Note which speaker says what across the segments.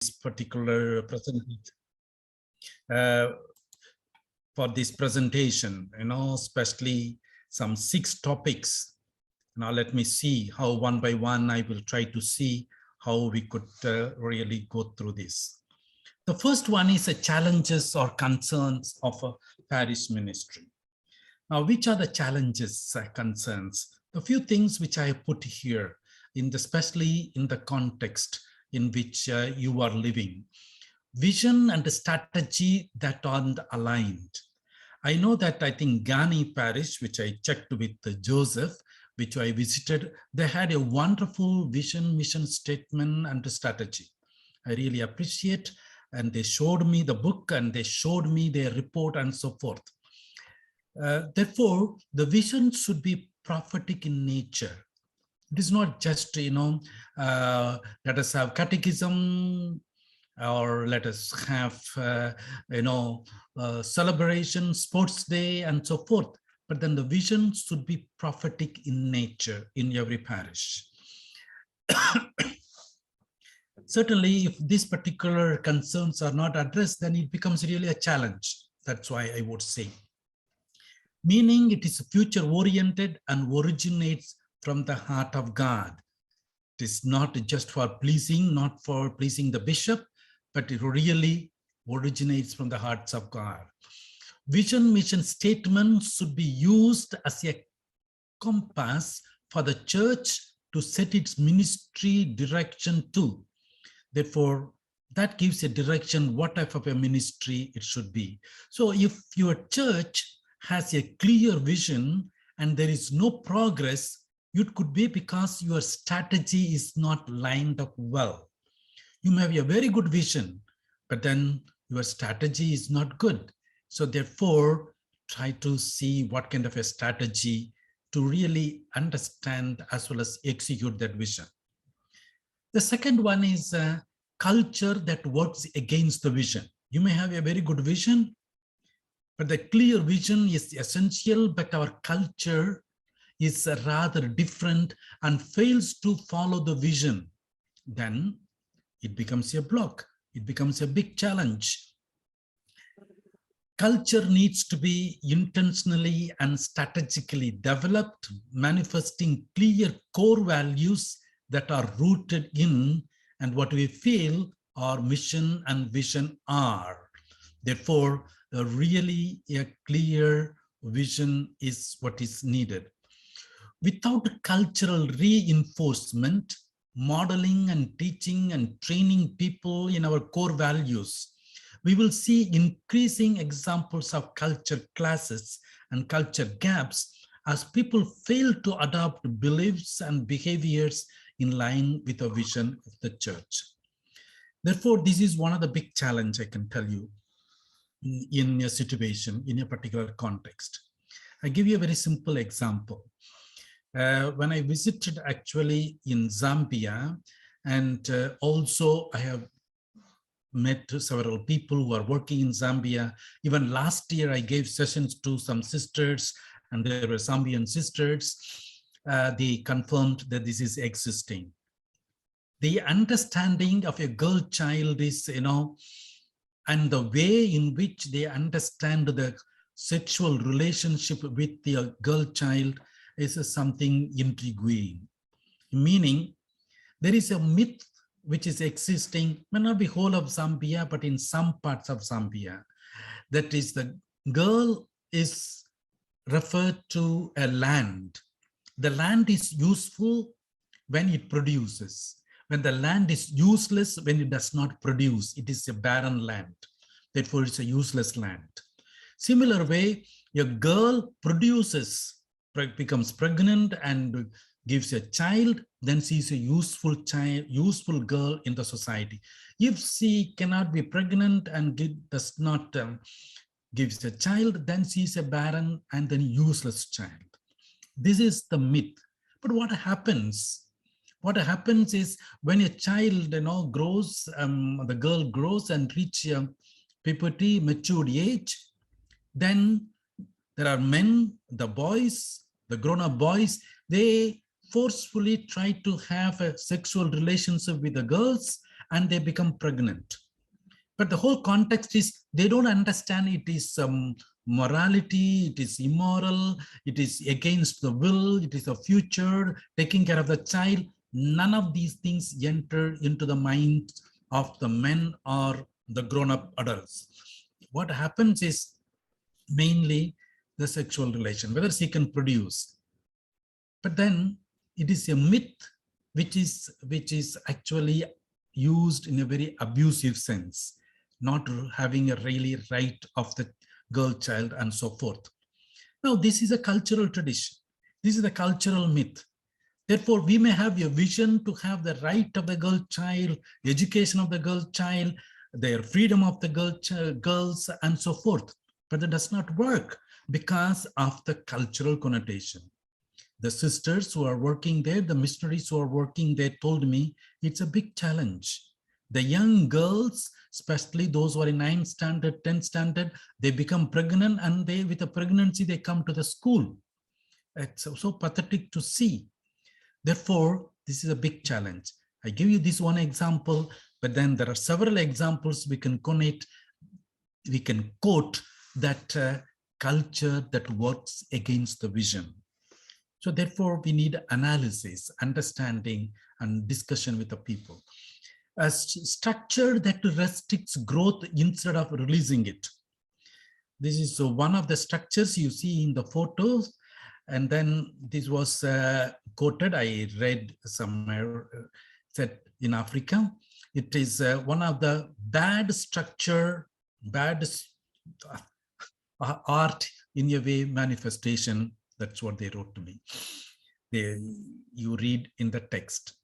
Speaker 1: this particular for this presentation, especially some 6 topics. Now let me see how one by one I will try to see how we could really go through this. The first one is the challenges or concerns of a parish ministry. Now, which are the challenges, concerns? The few things which I put here, especially in the context in which you are living. Vision and the strategy that aren't aligned. I know that I think Ghani Parish, which I checked with Joseph, which I visited, they had a wonderful vision, mission statement and strategy. I really appreciate, and they showed me the book and they showed me their report and so forth. Therefore, the vision should be prophetic in nature. It is not just, let us have catechism or let us have, celebration, sports day and so forth. But then the vision should be prophetic in nature in every parish. Certainly, if these particular concerns are not addressed, then it becomes really a challenge. That's why I would say. Meaning it is future-oriented and originates from the heart of God. It is not just for pleasing, not for pleasing the bishop, but it really originates from the hearts of God. Vision, mission statements should be used as a compass for the church to set its ministry direction to. Therefore, that gives a direction what type of a ministry it should be. So if your church has a clear vision and there is no progress, it could be because your strategy is not lined up well. You may have a very good vision, but then your strategy is not good. So therefore, try to see what kind of a strategy to really understand as well as execute that vision. The second one is a culture that works against the vision. You may have a very good vision, but the clear vision is essential, but our culture is rather different and fails to follow the vision. Then it becomes a block. It becomes a big challenge. Culture needs to be intentionally and strategically developed, manifesting clear core values that are rooted in and what we feel our mission and vision are. Therefore, really a clear vision is what is needed. Without cultural reinforcement, modeling and teaching and training people in our core values, we will see increasing examples of culture classes and culture gaps as people fail to adopt beliefs and behaviors in line with the vision of the church. Therefore, this is one of the big challenges I can tell you in a situation, in a particular context. I give you a very simple example. When I visited actually in Zambia, and also I have met several people who are working in Zambia. Even last year, I gave sessions to some sisters, and there were Zambian sisters. They confirmed that this is existing. The understanding of a girl child is, and the way in which they understand the sexual relationship with the girl child is something intriguing. Meaning, there is a myth which is existing, may not be whole of Zambia, but in some parts of Zambia. That is, the girl is referred to a land. The land is useful when it produces. When the land is useless, when it does not produce, it is a barren land. Therefore, it's a useless land. Similar way, a girl produces, becomes pregnant and gives a child, then she is a useful child, useful girl in the society. If she cannot be pregnant and does not gives a child, then she is a barren and then useless child. This is the myth. But what happens? What happens is when a child grows, the girl grows and reaches puberty, matured age, then there are men, the boys, the grown-up boys, they forcefully try to have a sexual relationship with the girls, and they become pregnant. But the whole context is they don't understand it is morality, it is immoral, it is against the will, it is a future, taking care of the child. None of these things enter into the mind of the men or the grown-up adults. What happens is mainly the sexual relation, whether she can produce. But then it is a myth which is actually used in a very abusive sense, not having a really right of the girl child and so forth. Now, this is a cultural tradition. This is a cultural myth. Therefore, we may have a vision to have the right of the girl child, education of the girl child, their freedom of the girls, and so forth. But that does not work because of the cultural connotation. The sisters who are working there, the missionaries who are working there told me it's a big challenge. The young girls, especially those who are in 9th standard, 10th standard, they become pregnant, and with a pregnancy, they come to the school. It's so pathetic to see. Therefore, this is a big challenge. I give you this one example, but then there are several examples we can quote that culture that works against the vision. So therefore, we need analysis, understanding, and discussion with the people. A structure that restricts growth instead of releasing it. This is one of the structures you see in the photos. And then this was quoted, I read somewhere, said in Africa, it is one of the bad art in a way manifestation. That's what they wrote to me. You read in the text.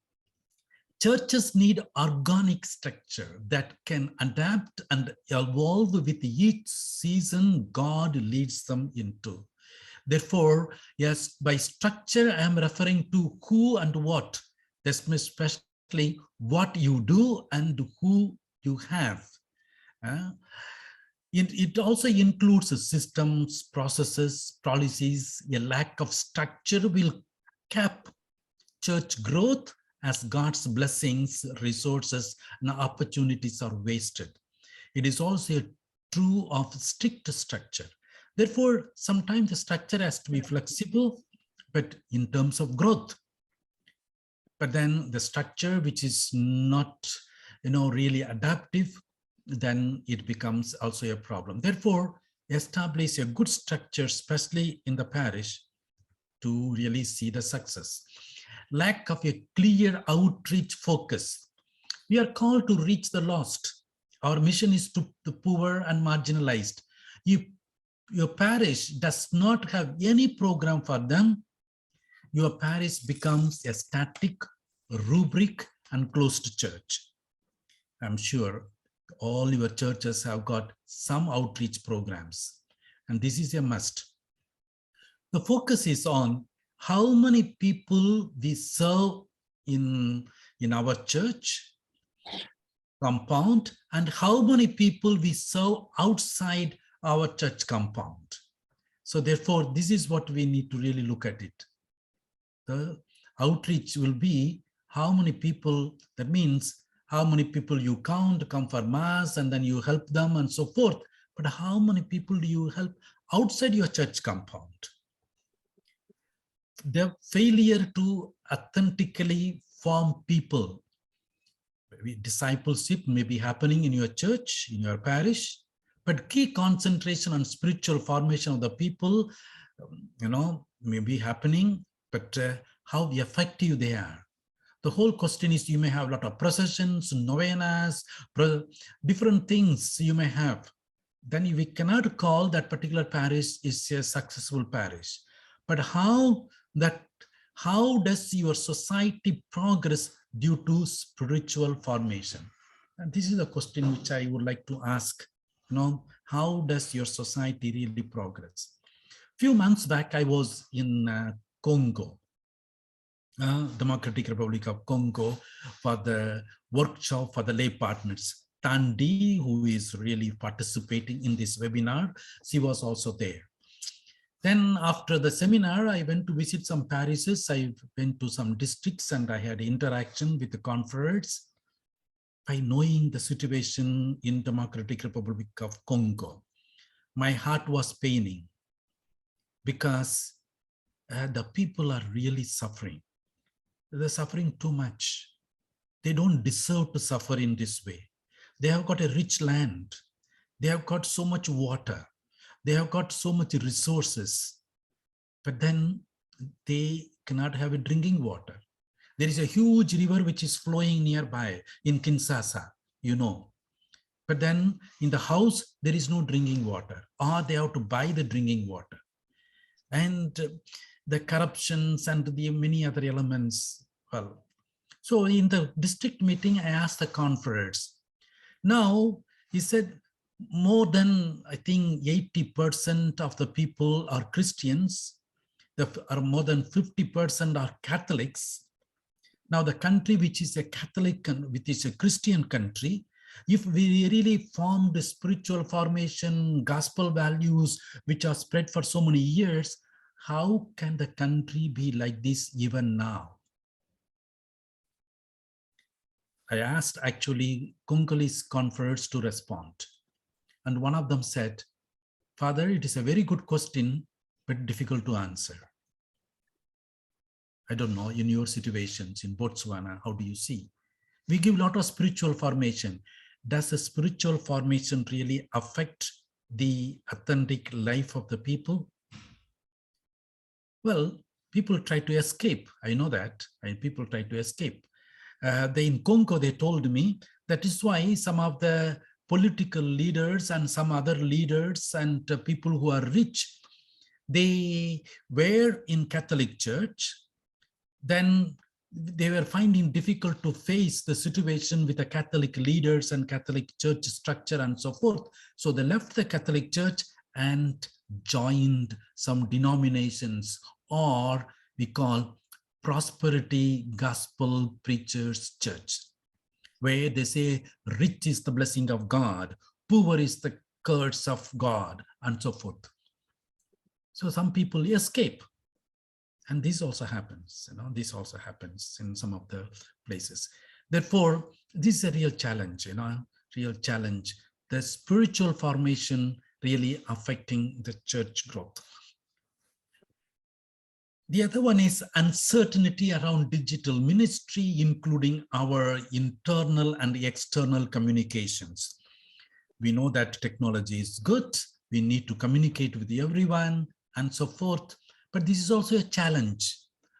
Speaker 1: Churches need organic structure that can adapt and evolve with each season God leads them into. Therefore, yes, by structure, I am referring to who and what, especially what you do and who you have. It also includes systems, processes, policies. A lack of structure will cap church growth as God's blessings, resources, and opportunities are wasted. It is also true of strict structure. Therefore, sometimes the structure has to be flexible, but in terms of growth. But then the structure which is not, really adaptive, then it becomes also a problem. Therefore, establish a good structure, especially in the parish, to really see the success. Lack of a clear outreach focus. We are called to reach the lost. Our mission is to the poor and marginalized. If your parish does not have any program for them, your parish becomes a static, rubric, and closed church. I'm sure all your churches have got some outreach programs, and this is a must. The focus is on how many people we serve in our church compound and how many people we serve outside our church compound. So therefore, this is what we need to really look at it. The outreach will be how many people, that means how many people you count, come for mass, and then you help them and so forth. But how many people do you help outside your church compound? The failure to authentically form people. Maybe discipleship may be happening in your church, in your parish, but key concentration on spiritual formation of the people, may be happening, but how effective they are. The whole question is, you may have a lot of processions, novenas, different things you may have. Then we cannot call that particular parish is a successful parish. But how does your society progress due to spiritual formation? And this is a question which I would like to ask. How does your society really progress? A few months back, I was in Congo, Democratic Republic of Congo, for the workshop for the lay partners. Tandy, who is really participating in this webinar, she was also there. Then after the seminar, I went to visit some parishes. I went to some districts and I had interaction with the confreres. by knowing the situation in Democratic Republic of Congo, my heart was paining because the people are really suffering. They're suffering too much. They don't deserve to suffer in this way. They have got a rich land. They have got so much water. They have got so much resources, but then they cannot have a drinking water. There is a huge river which is flowing nearby in Kinshasa, you know. But then in the house, there is no drinking water, or they have to buy the drinking water. And the corruptions and the many other elements, well. So in the district meeting, I asked the conference. Now, he said, more than, I think, 80% of the people are Christians, or more than 50% are Catholics. Now, the country which is a Catholic, which is a Christian country, if we really formed a spiritual formation, gospel values, which are spread for so many years, how can the country be like this even now? I asked actually Congolese conference to respond. And one of them said, Father, it is a very good question, but difficult to answer. I don't know, in your situations in Botswana, how do you see? We give a lot of spiritual formation. Does the spiritual formation really affect the authentic life of the people? Well, people try to escape. I know that. People try to escape. In Congo, they told me that is why some of the political leaders and some other leaders and people who are rich, they were in Catholic Church. Then they were finding difficult to face the situation with the Catholic leaders and Catholic Church structure and so forth. So they left the Catholic Church and joined some denominations, or we call prosperity gospel preachers church, where they say rich is the blessing of God, poor is the curse of God, and so forth. So some people escape. And this also happens, this also happens in some of the places. Therefore, this is a real challenge, real challenge. The spiritual formation really affecting the church growth. The other one is uncertainty around digital ministry, including our internal and external communications. We know that technology is good. We need to communicate with everyone and so forth. But this is also a challenge.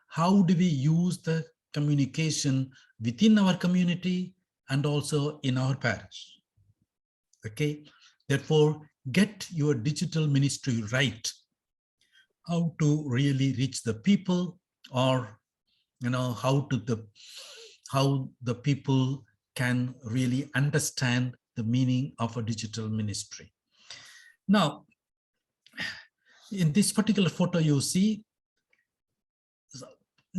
Speaker 1: How do we use the communication within our community and also in our parish? Okay, therefore, get your digital ministry right. How to really reach the people, or how the people can really understand the meaning of a digital ministry. Now, in this particular photo you see,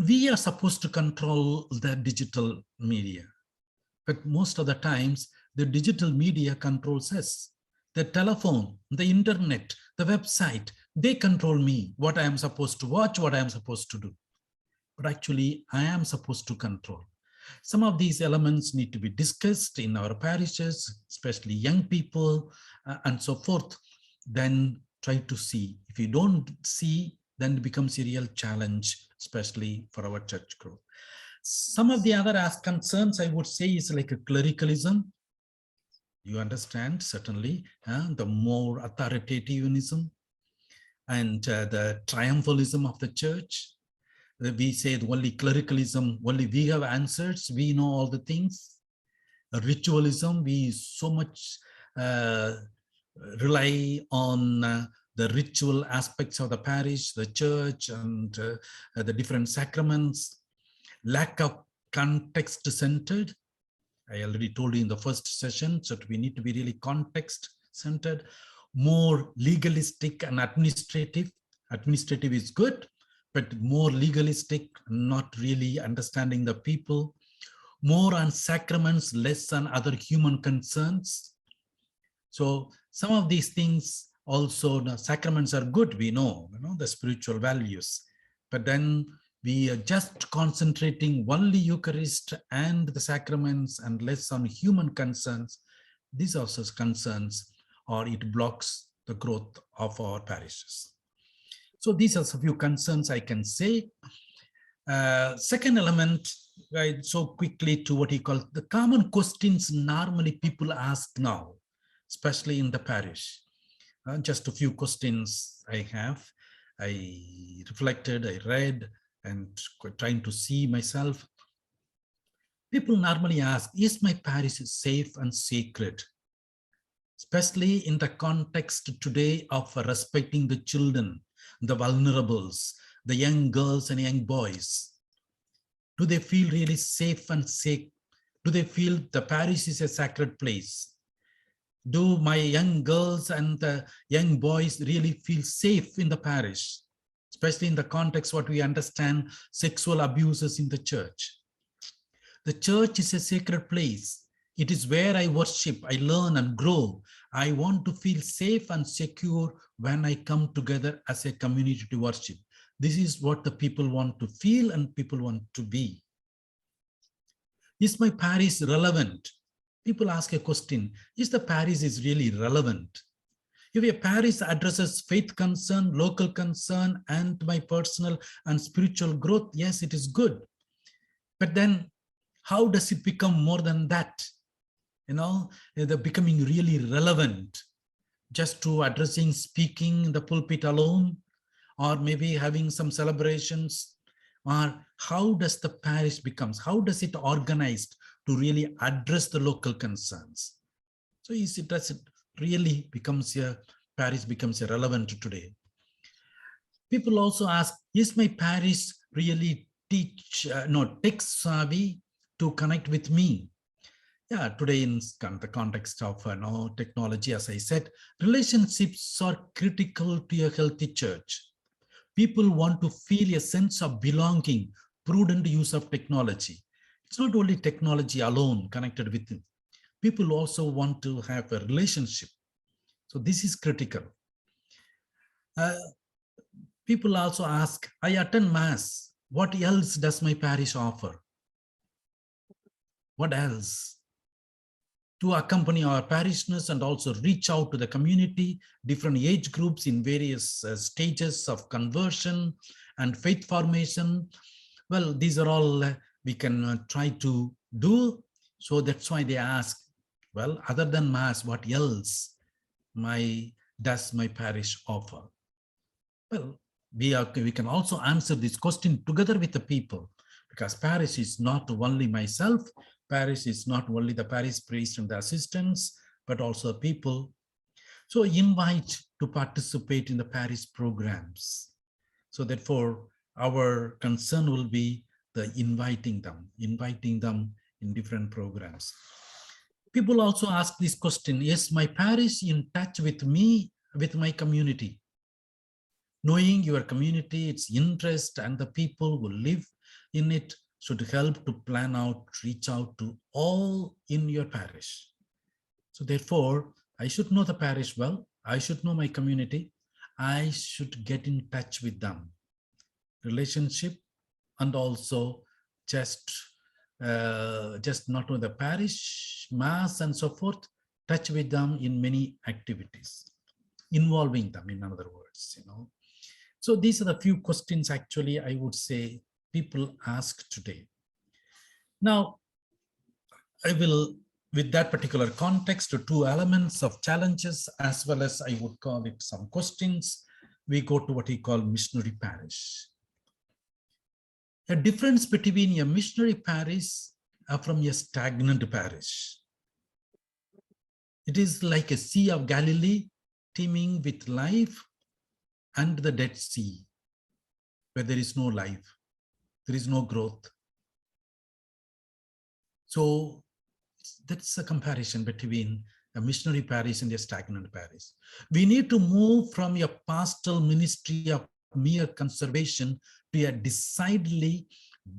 Speaker 1: we are supposed to control the digital media, but most of the times the digital media controls us. The telephone, the internet, the website, they control me, what I am supposed to watch, what I am supposed to do. But actually, I am supposed to control. Some of these elements need to be discussed in our parishes, especially young people and so forth. Then try to see. If you don't see, then it becomes a real challenge, especially for our church growth. Some of the other concerns I would say is like a clericalism. You understand, certainly, the more authoritarianism and the triumphalism of the church. We say only clericalism, only we have answers, we know all the things. Ritualism, we so much rely on the ritual aspects of the parish, the church, and the different sacraments. Lack of context-centered. I already told you in the first session, so we need to be really context-centered. More legalistic and administrative. Administrative is good, but more legalistic, not really understanding the people. More on sacraments, less on other human concerns. So some of these things also, the sacraments are good, we know, the spiritual values. But then we are just concentrating only Eucharist and the sacraments and less on human concerns, these are such concerns, or it blocks the growth of our parishes. So these are a few concerns I can say. Second element, right, so quickly to what he calls the common questions normally people ask now, especially in the parish. Just a few questions I have. I reflected, I read, and trying to see myself. People normally ask, is my parish safe and sacred? Especially in the context today of respecting the children, the vulnerables, the young girls and young boys. Do they feel really safe and safe? Do they feel the parish is a sacred place? Do my young girls and the young boys really feel safe in the parish? Especially in the context what we understand, sexual abuses in the church. The church is a sacred place. It is where I worship, I learn and grow. I want to feel safe and secure when I come together as a community to worship. This is what the people want to feel and people want to be. Is my parish relevant? People ask a question, is the parish is really relevant? If a parish addresses faith concern, local concern, and my personal and spiritual growth, yes, it is good. But then how does it become more than that? You know, they're becoming really relevant just to addressing, speaking in the pulpit alone, or maybe having some celebrations. Or how does the parish becomes, how does it organized to really address the local concerns? So does it really becomes a parish becomes irrelevant today? People also ask, is my parish really tech savvy to connect with me? Yeah, today in the context of technology, as I said, relationships are critical to a healthy church. People want to feel a sense of belonging, prudent use of technology. It's not only technology alone connected with them. People also want to have a relationship. So this is critical. People also ask, I attend Mass. What else does my parish offer? What else? To accompany our parishioners and also reach out to the community, different age groups in various stages of conversion and faith formation. Well, these are all we can try to do. So that's why they ask, well, other than Mass, what else does my parish offer? Well, we can also answer this question together with the people, because parish is not only myself, parish is not only the parish priest and the assistants, but also people. So invite to participate in the parish programs. So therefore, our concern will be the inviting them in different programs. People also ask this question, is my parish in touch with me, with my community? Knowing your community, its interest, and the people who live in it should help to plan out, reach out to all in your parish. So therefore, I should know the parish well. I should know my community. I should get in touch with them. Relationship, and also just not with the parish, Mass, and so forth, touch with them in many activities, involving them, in other words, So these are the few questions actually I would say people ask today. Now, I will, with that particular context, to two elements of challenges, as well as I would call it some questions, we go to what we call missionary parish. A difference between a missionary parish from a stagnant parish. It is like a Sea of Galilee teeming with life, and the Dead Sea, where there is no life, there is no growth. So that's a comparison between a missionary parish and a stagnant parish. We need to move from a pastoral ministry of mere conservation to a decidedly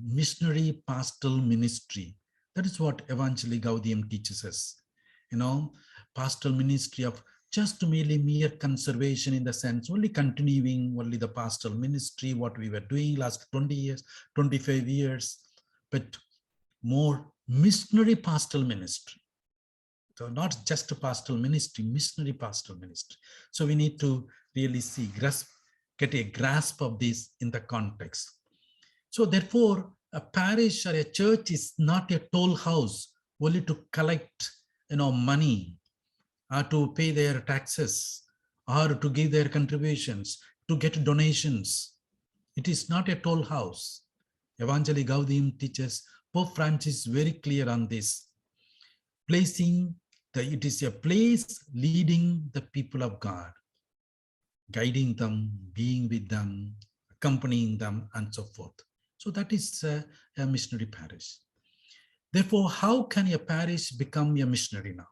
Speaker 1: missionary pastoral ministry. That is what Evangelii Gaudium teaches us. Pastoral ministry of just merely mere conservation in the sense only continuing only the pastoral ministry, what we were doing last 20 years, 25 years, but more missionary pastoral ministry. So not just a pastoral ministry, missionary pastoral ministry. So we need to really see, get a grasp of this in the context. So therefore, a parish or a church is not a toll house only to collect money or to pay their taxes or to give their contributions, to get donations. It is not a toll house. Evangelii Gaudium teaches, Pope Francis is very clear on this, it is a place leading the people of God, guiding them, being with them, accompanying them, and so forth. So that is a missionary parish. Therefore, how can a parish become a missionary now?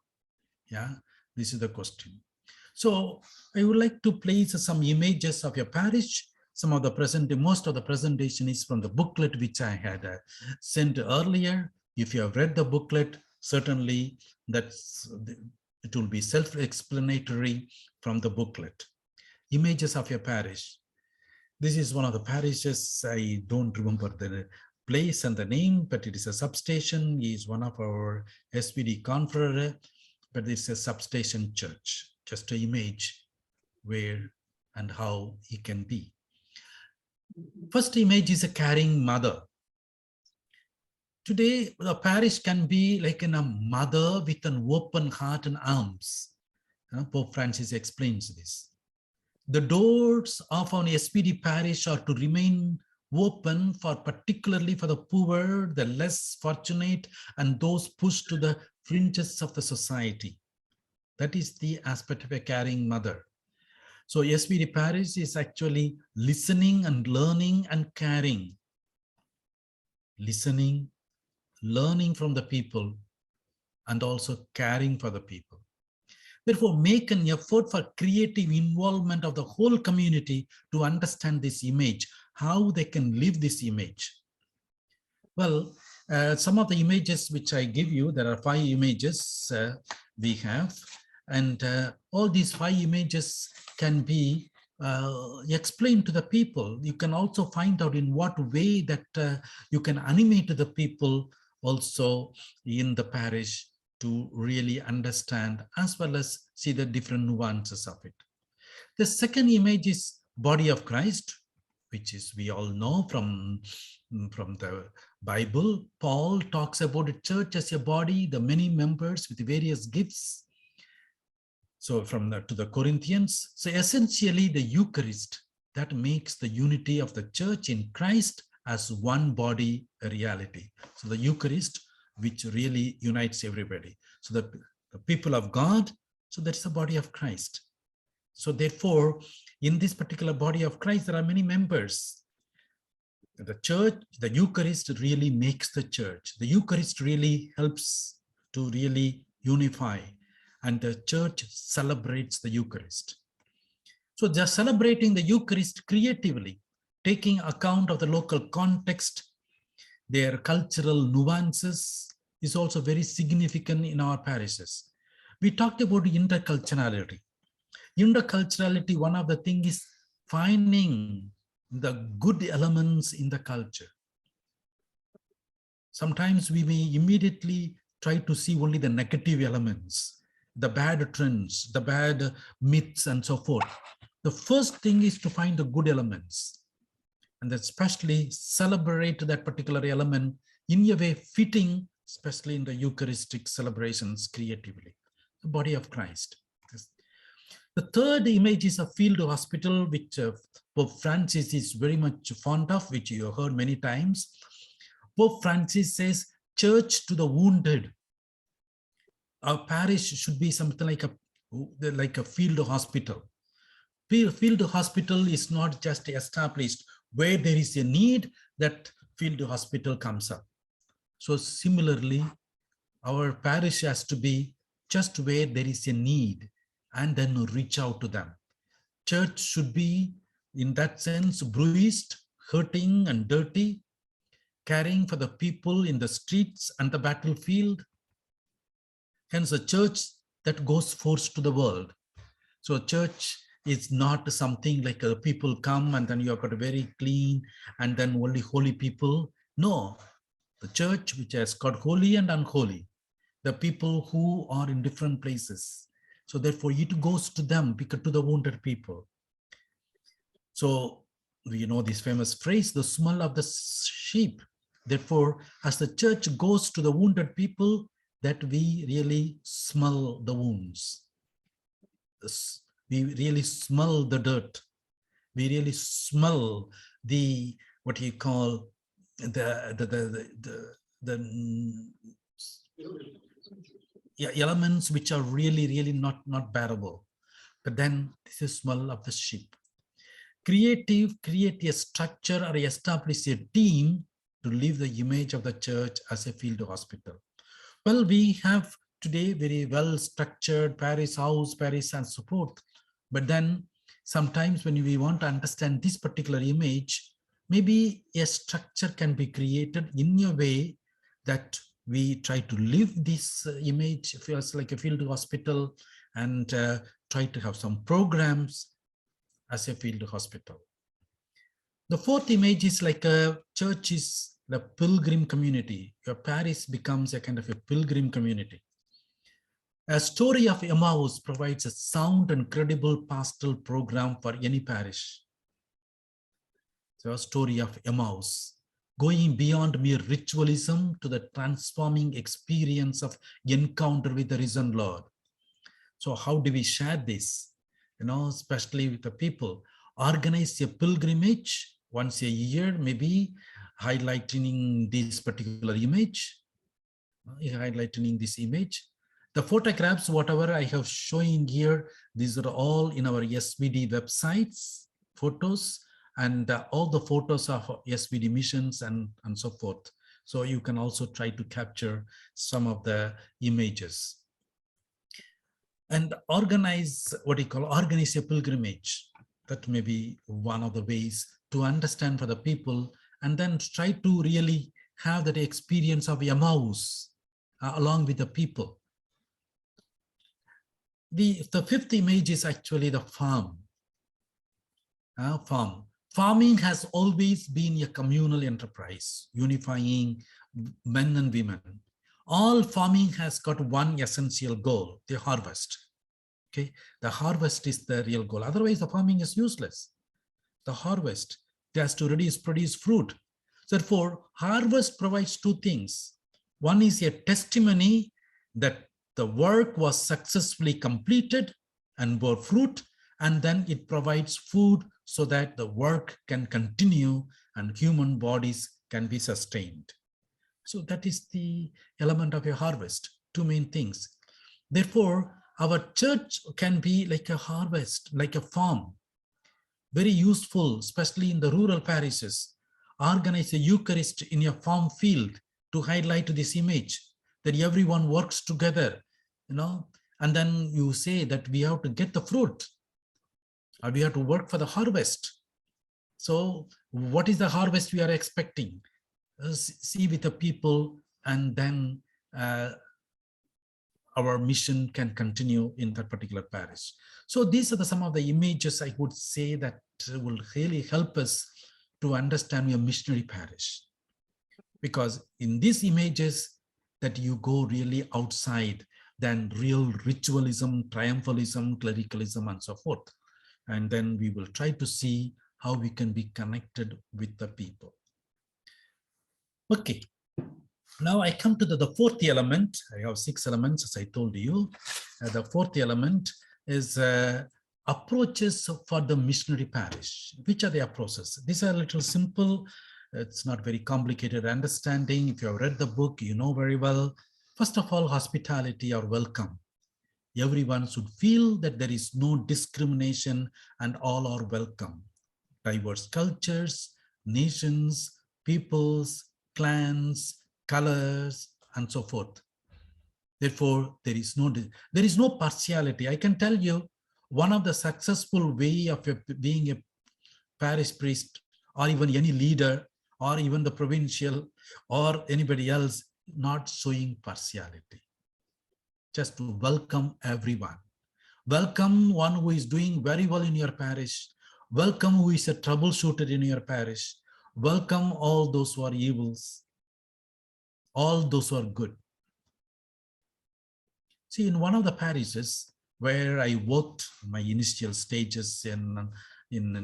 Speaker 1: Yeah, this is the question. So I would like to place some images of your parish. Most of the presentation is from the booklet which I had sent earlier. If you have read the booklet, certainly it will be self-explanatory from the booklet. Images of your parish. This is one of the parishes. I don't remember the place and the name, but it is a substation. He is one of our SVD confrere, but it's a substation church. Just an image where and how he can be. First image is a caring mother. Today, the parish can be like a mother with an open heart and arms. Pope Francis explains this. The doors of an SVD parish are to remain open particularly for the poor, the less fortunate, and those pushed to the fringes of the society. That is the aspect of a caring mother. So SVD parish is actually listening and learning and caring. Listening, learning from the people, and also caring for the people. Therefore, make an effort for creative involvement of the whole community to understand this image, how they can live this image. Well, some of the images which I give you, there are 5 images we have, and all these 5 images can be explained to the people. You can also find out in what way that you can animate the people also in the parish to really understand as well as see the different nuances of it. The second image is body of Christ, which is we all know from the Bible. Paul talks about the church as a body, the many members with various gifts. So to the Corinthians, so essentially the Eucharist that makes the unity of the church in Christ as one body a reality. So the Eucharist, which really unites everybody. So the people of God, so that's the body of Christ. So therefore, in this particular body of Christ, there are many members. The church, the Eucharist really makes the church. The Eucharist really helps to really unify, and the church celebrates the Eucharist. So just celebrating the Eucharist creatively, taking account of the local context, their cultural nuances is also very significant in our parishes. We talked about interculturality. Interculturality, one of the things is finding the good elements in the culture. Sometimes we may immediately try to see only the negative elements, the bad trends, the bad myths, and so forth. The first thing is to find the good elements, and especially celebrate that particular element in a way fitting, especially in the Eucharistic celebrations creatively, the body of Christ. The third image is a field hospital, which Pope Francis is very much fond of, which you have heard many times. Pope Francis says, church to the wounded. Our parish should be something like a field hospital. Field hospital is not just established where there is a need, that field hospital comes up. So similarly, our parish has to be just where there is a need and then reach out to them. Church should be, in that sense, bruised, hurting and dirty, caring for the people in the streets and the battlefield. Hence a church that goes forth to the world. So church is not something like people come and then you have got a very clean and then only holy people. No, the church which has got holy and unholy, the people who are in different places. So therefore it goes to them, because to the wounded people. So you know this famous phrase, the smell of the sheep. Therefore, as the church goes to the wounded people, that we really smell the wounds. We really smell the dirt. We really smell the, what you call, the elements which are really not bearable. But then this is smell of the sheep. Create a structure or establish a team to live the image of the church as a field hospital. Well, we have today very well structured parish house, parish and so forth. But then sometimes when we want to understand this particular image, maybe a structure can be created in a way that we try to live this image, feels like a field hospital, and try to have some programs as a field hospital. The fourth image is like a church is the pilgrim community. Your parish becomes a kind of a pilgrim community. A story of Emmaus provides a sound and credible pastoral program for any parish. So a story of Emmaus, going beyond mere ritualism to the transforming experience of encounter with the risen Lord. So how do we share this? You know, especially with the people, organize a pilgrimage once a year, maybe highlighting this particular image, highlighting this image. The photographs, whatever I have showing here, these are all in our SVD websites, photos, and all the photos of SVD missions and so forth. So you can also try to capture some of the images. And organize what you call, organize a pilgrimage. That may be one of the ways to understand for the people, and then try to really have that experience of Emmaus along with the people. The fifth image is actually the farm. Farming has always been a communal enterprise, unifying men and women. All farming has got one essential goal, the harvest. Okay, the harvest is the real goal. Otherwise, the farming is useless. The harvest, it has to produce fruit. Therefore, harvest provides two things. One is a testimony that the work was successfully completed and bore fruit, and then it provides food so that the work can continue and human bodies can be sustained. So that is the element of a harvest, two main things. Therefore, our church can be like a harvest, like a farm, very useful, especially in the rural parishes. Organize a Eucharist in a farm field to highlight this image, that everyone works together, you know, and then you say that we have to get the fruit, or we have to work for the harvest. So what is the harvest we are expecting? See with the people, and then our mission can continue in that particular parish. So these are some of the images I would say that will really help us to understand your missionary parish. Because in these images that you go really outside than real ritualism, triumphalism, clericalism, and so forth. And then we will try to see how we can be connected with the people. Okay, now I come to the fourth element. I have 6 elements, as I told you. The fourth element is approaches for the missionary parish. Which are the approaches? These are a little simple. It's not very complicated understanding. If you have read the book, you know very well. First of all, hospitality or welcome. Everyone should feel that there is no discrimination and all are welcome. Diverse cultures, nations, peoples, clans, colors, and so forth. Therefore, there is no partiality. I can tell you, one of the successful way of being a parish priest, or even any leader, or even the provincial, or anybody else, not showing partiality. Just to welcome everyone. Welcome one who is doing very well in your parish. Welcome who is a troubleshooter in your parish. Welcome all those who are evils, all those who are good. See, in one of the parishes where I worked my initial stages in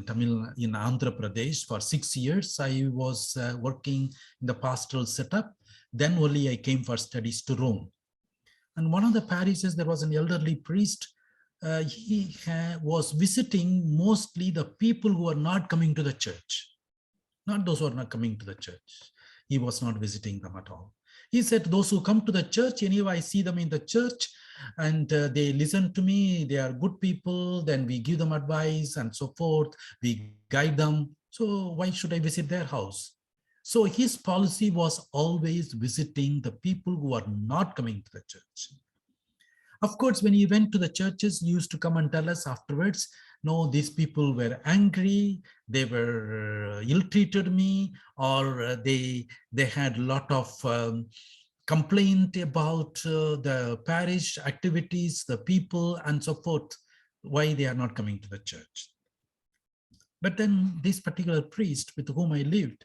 Speaker 1: Tamil, in Andhra Pradesh for 6 years, I was working in the pastoral setup. Then only I came for studies to Rome. And one of the parishes, there was an elderly priest. He was visiting mostly the people who are not coming to the church, not those who are not coming to the church. He was not visiting them at all. He said, those who come to the church, anyway, I see them in the church and they listen to me. They are good people. Then we give them advice and so forth. We guide them. So why should I visit their house? So his policy was always visiting the people who are not coming to the church. Of course, when he went to the churches, he used to come and tell us afterwards, no, these people were angry, they were ill-treated me, or they had a lot of complaint about the parish activities, the people, and so forth, why they are not coming to the church. But then this particular priest with whom I lived,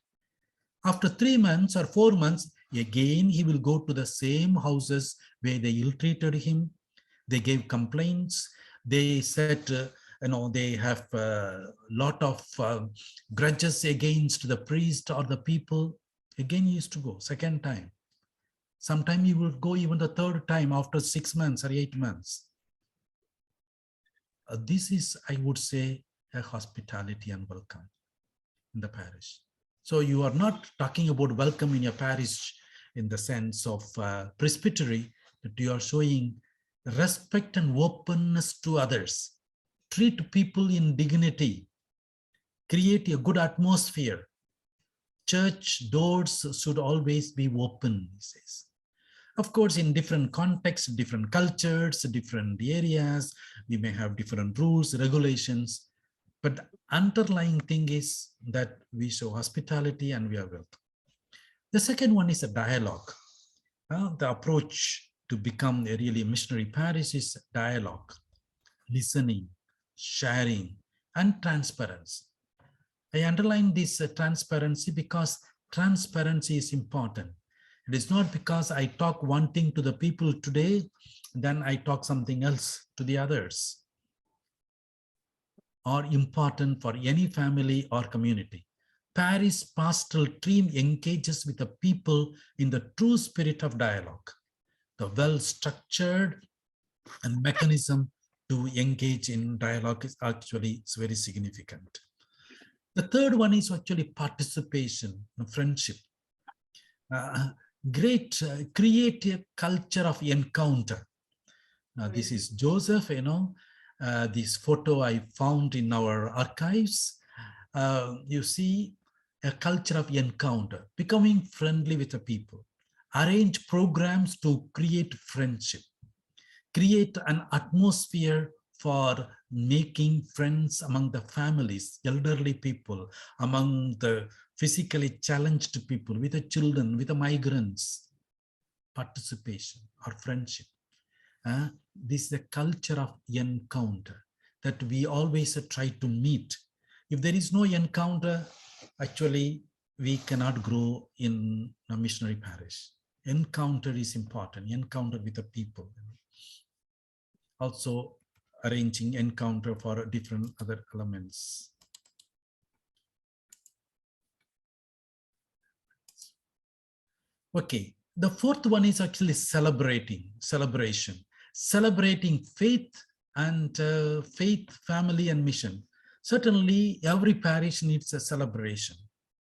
Speaker 1: after 3 months or 4 months, again, he will go to the same houses where they ill-treated him. They gave complaints. They said, they have a lot of grudges against the priest or the people. Again, he used to go, second time. Sometime he would go even the third time after 6 months or 8 months. This is, I would say, a hospitality and welcome in the parish. So you are not talking about welcome in your parish in the sense of presbytery, but you are showing respect and openness to others. Treat people in dignity. Create a good atmosphere. Church doors should always be open, he says. Of course, in different contexts, different cultures, different areas, we may have different rules, regulations, but the underlying thing is that we show hospitality and we are welcome. The second one is a dialogue. The approach to become a really missionary parish is dialogue, listening, sharing, and transparency. I underline this transparency because transparency is important. It is not because I talk one thing to the people today, then I talk something else to the others. Are important for any family or community. Parish pastoral team engages with the people in the true spirit of dialogue. The well-structured and mechanism to engage in dialogue is actually very significant. The third one is actually participation, friendship. Create a culture of encounter. Now, this is Joseph, this photo I found in our archives. You see a culture of encounter, becoming friendly with the people. Arrange programs to create friendship. Create an atmosphere for making friends among the families, elderly people, among the physically challenged people, with the children, with the migrants. Participation or friendship. This is a culture of encounter that we always try to meet. If there is no encounter, actually, we cannot grow in a missionary parish. Encounter is important, encounter with the people. Also, arranging encounter for different other elements. Okay, the fourth one is actually celebration. Celebrating faith and faith, family, and mission. Certainly, every parish needs a celebration,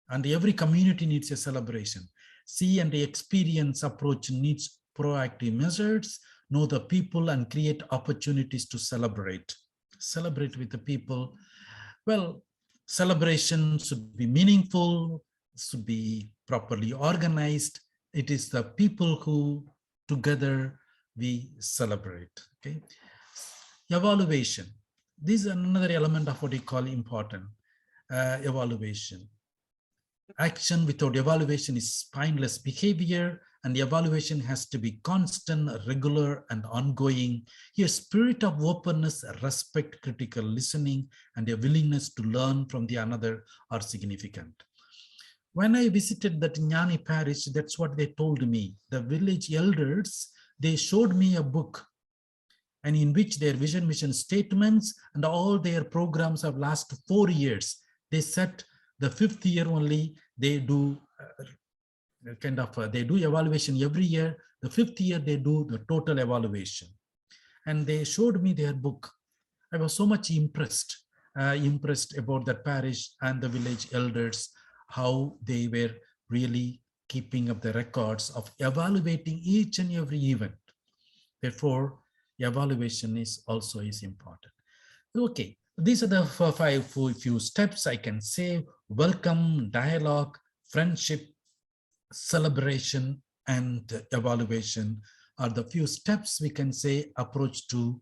Speaker 1: and every community needs a celebration. See and experience approach needs proactive measures, know the people, and create opportunities to celebrate. Celebrate with the people. Well, celebration should be meaningful, should be properly organized. It is the people who together we celebrate. Okay. Evaluation. This is another element of what we call important. Evaluation. Action without evaluation is spineless behavior and the evaluation has to be constant, regular, and ongoing. A spirit of openness, respect, critical listening, and a willingness to learn from the another are significant. When I visited that Jnani parish, that's what they told me. The village elders, they showed me a book, and in which their vision, mission statements, and all their programs have lasted 4 years. They set the 5th year only, they do they do evaluation every year. The 5th year, they do the total evaluation. And they showed me their book. I was so much impressed about that parish and the village elders, how they were really keeping up the records of evaluating each and every event. Therefore, evaluation is also important. Okay, these are the few steps I can say: welcome, dialogue, friendship, celebration, and evaluation are the few steps we can say approach to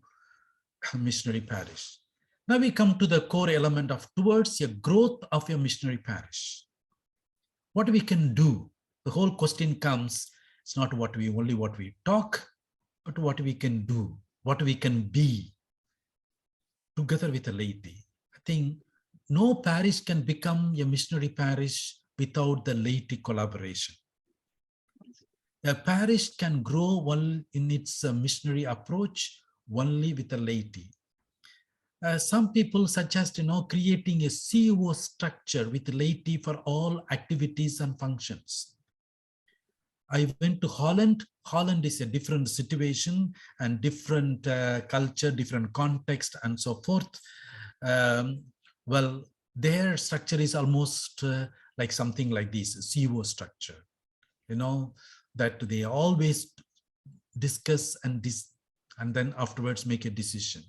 Speaker 1: missionary parish. Now we come to the core element of towards a growth of a missionary parish. What we can do, the whole question comes, it's not what we talk, but what we can do, what we can be together with the laity. I think no parish can become a missionary parish without the laity collaboration. A parish can grow well in its missionary approach only with the laity. Some people suggest, creating a CEO structure with laity for all activities and functions. I went to Holland. Holland is a different situation and different culture, different context, and so forth. Well, their structure is almost like something like this, a CEO structure. That they always discuss and then afterwards make a decision.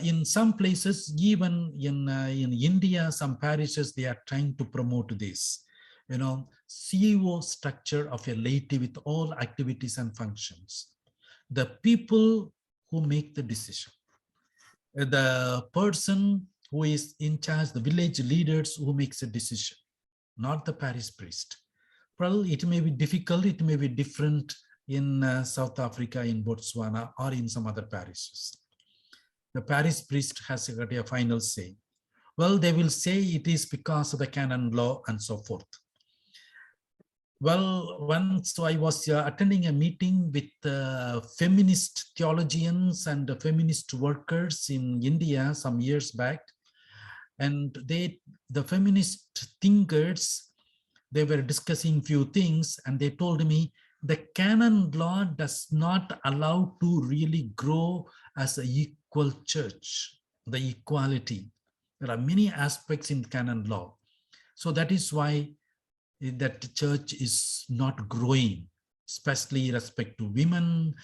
Speaker 1: In some places, even in India, some parishes, they are trying to promote this, CEO structure of a laity with all activities and functions. The people who make the decision, the person who is in charge, the village leaders who makes a decision, not the parish priest. Well, it may be difficult, it may be different in South Africa, in Botswana, or in some other parishes. The parish priest has got a final say. Well, they will say it is because of the canon law and so forth. Well, once I was attending a meeting with feminist theologians and feminist workers in India some years back, and the feminist thinkers, they were discussing few things, and they told me the canon law does not allow to really grow as an equal church, the equality. There are many aspects in canon law. So that is why that church is not growing, especially respect to women,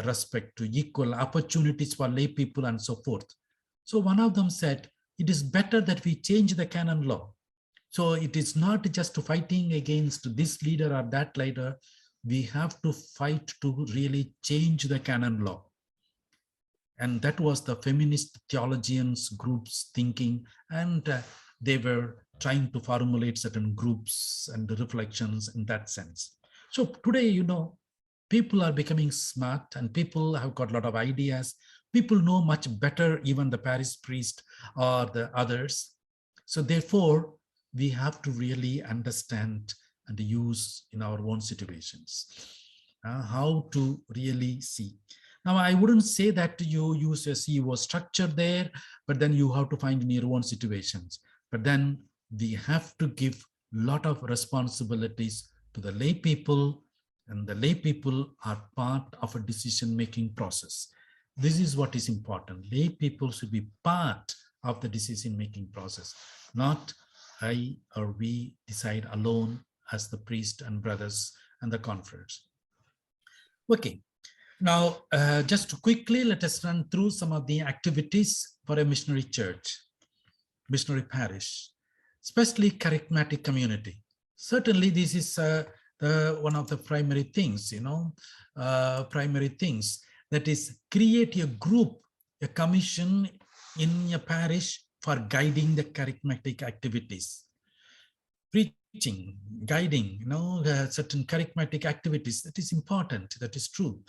Speaker 1: respect to equal opportunities for lay people, and so forth. So one of them said, it is better that we change the canon law. So it is not just fighting against this leader or that leader. We have to fight to really change the canon law. And that was the feminist theologians groups thinking, and they were trying to formulate certain groups and reflections in that sense. So today, people are becoming smart, and people have got a lot of ideas. People know much better, even the parish priest or the others. So therefore, we have to really understand and use in our own situations, how to really see. Now, I wouldn't say that you use a CEO structure there, but then you have to find in your own situations. But then we have to give a lot of responsibilities to the lay people, and the lay people are part of a decision-making process. This is what is important. Lay people should be part of the decision-making process, not I or we decide alone as the priest and brothers and the confreres. Okay, now just quickly, let us run through some of the activities for a missionary church, missionary parish, especially charismatic community. Certainly, this is one of the primary things, primary things, that is create a group, a commission in a parish for guiding the charismatic activities. teaching, guiding, certain charismatic activities. That is important. That is true.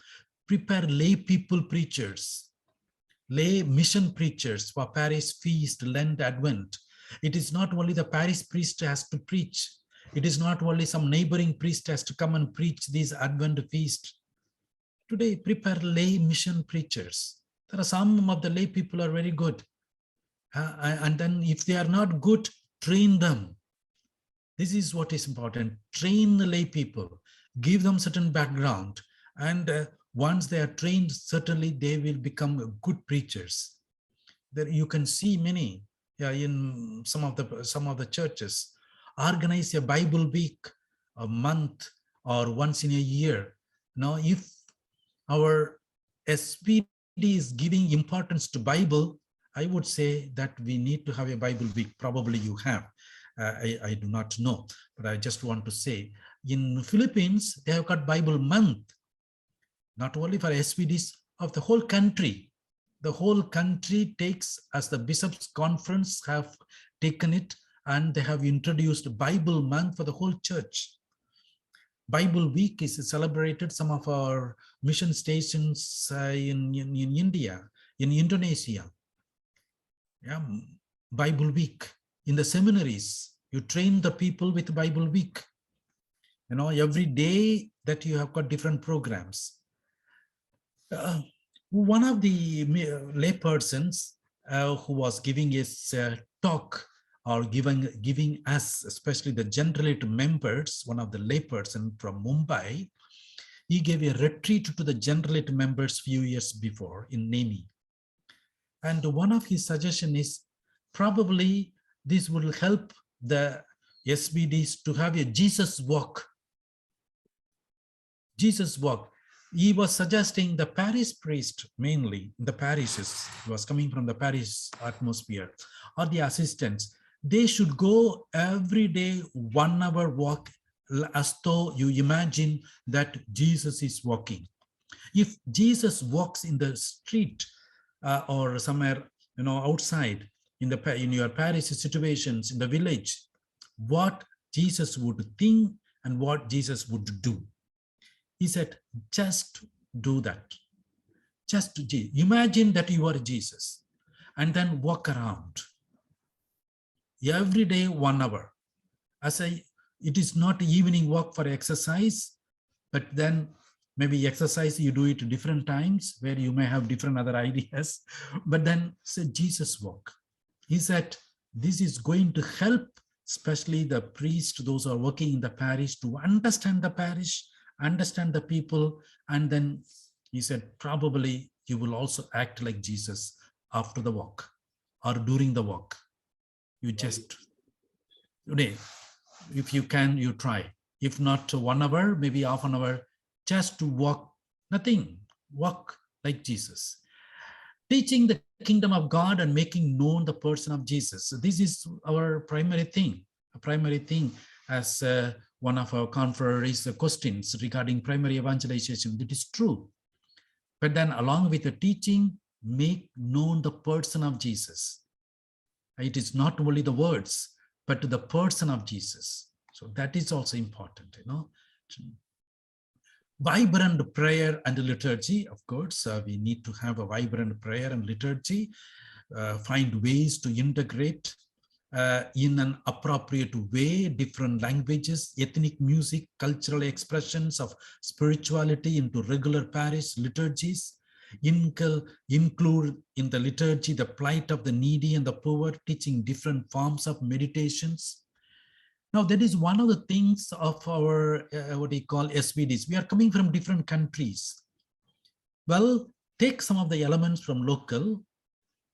Speaker 1: Prepare lay people preachers, lay mission preachers for parish feast, Lent, Advent. It is not only the parish priest has to preach. It is not only some neighboring priest has to come and preach these Advent feast. Today, prepare lay mission preachers. There are some of the lay people are very good. And then if they are not good, train them. This is what is important. Train the lay people, give them certain background. And once they are trained, certainly they will become good preachers. There you can see many in some of the churches organize a Bible week, a month, or once in a year. Now, if our SVD is giving importance to Bible, I would say that we need to have a Bible week. Probably you have. I do not know, but I just want to say in Philippines, they have got Bible month, not only for SVDs of the whole country. The whole country takes, as the bishops' conference have taken it, and they have introduced Bible month for the whole church. Bible week is celebrated some of our mission stations in India, in Indonesia. Yeah, Bible week. In the seminaries, you train the people with Bible week. Every day that you have got different programs. One of the lay persons who was giving his talk, or giving us, especially the generalate members, one of the lay person from Mumbai, he gave a retreat to the generalate members few years before in Nemi. And one of his suggestions is probably this will help the SVDs to have a Jesus walk. Jesus walk. He was suggesting the parish priest, mainly the parishes, he was coming from the parish atmosphere, or the assistants, they should go every day 1 hour walk, as though you imagine that Jesus is walking. If Jesus walks in the street or somewhere, outside in your parish situations, in the village, what Jesus would think and what Jesus would do. He said, just do that. Just imagine that you are Jesus, and then walk around every day 1 hour. It is not evening walk for exercise, but then maybe exercise you do it different times where you may have different other ideas, but then say Jesus walk. He said, this is going to help, especially the priest, those who are working in the parish, to understand the parish, understand the people. And then he said, probably you will also act like Jesus after the walk or during the walk. You just, today, if you can, you try. If not 1 hour, maybe half an hour, just to walk, nothing, walk like Jesus. Teaching the kingdom of God and making known the person of Jesus. So this is our primary thing, as one of our conferees questions regarding primary evangelization. That is true. But then along with the teaching, make known the person of Jesus. It is not only the words, but the person of Jesus. So that is also important, Vibrant prayer and liturgy, of course, we need to have a vibrant prayer and liturgy, find ways to integrate in an appropriate way different languages, ethnic music, cultural expressions of spirituality into regular parish liturgies, include in the liturgy the plight of the needy and the poor, teaching different forms of meditations. Now, that is one of the things of our, what we call SVDs. We are coming from different countries. Well, take some of the elements from local,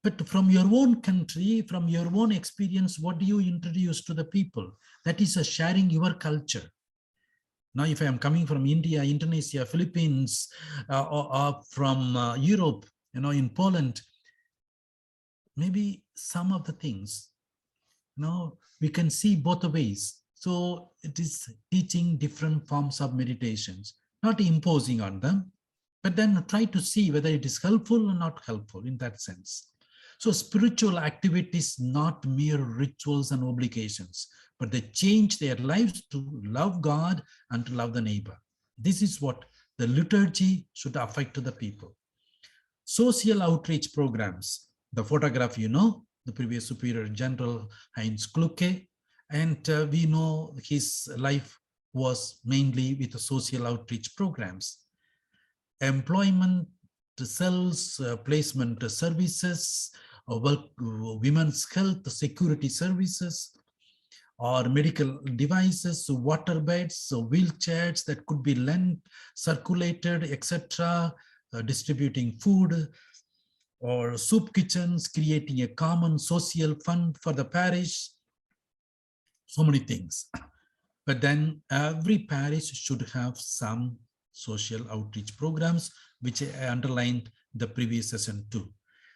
Speaker 1: but from your own country, from your own experience, what do you introduce to the people? That is sharing your culture. Now, if I am coming from India, Indonesia, Philippines, or from Europe, in Poland, maybe some of the things, we can see both ways. So it is teaching different forms of meditations, not imposing on them, but then try to see whether it is helpful or not helpful in that sense. So spiritual activities, not mere rituals and obligations, but they change their lives to love God and to love the neighbor. This is what the liturgy should affect to the people. Social outreach programs, the photograph, the previous Superior General Heinz Kluge, and we know his life was mainly with the social outreach programs. Employment cells, placement services, women's health, security services, or medical devices, water beds, wheelchairs that could be lent, circulated, etc., distributing food, or soup kitchens, creating a common social fund for the parish, so many things. But then every parish should have some social outreach programs, which I underlined the previous session too.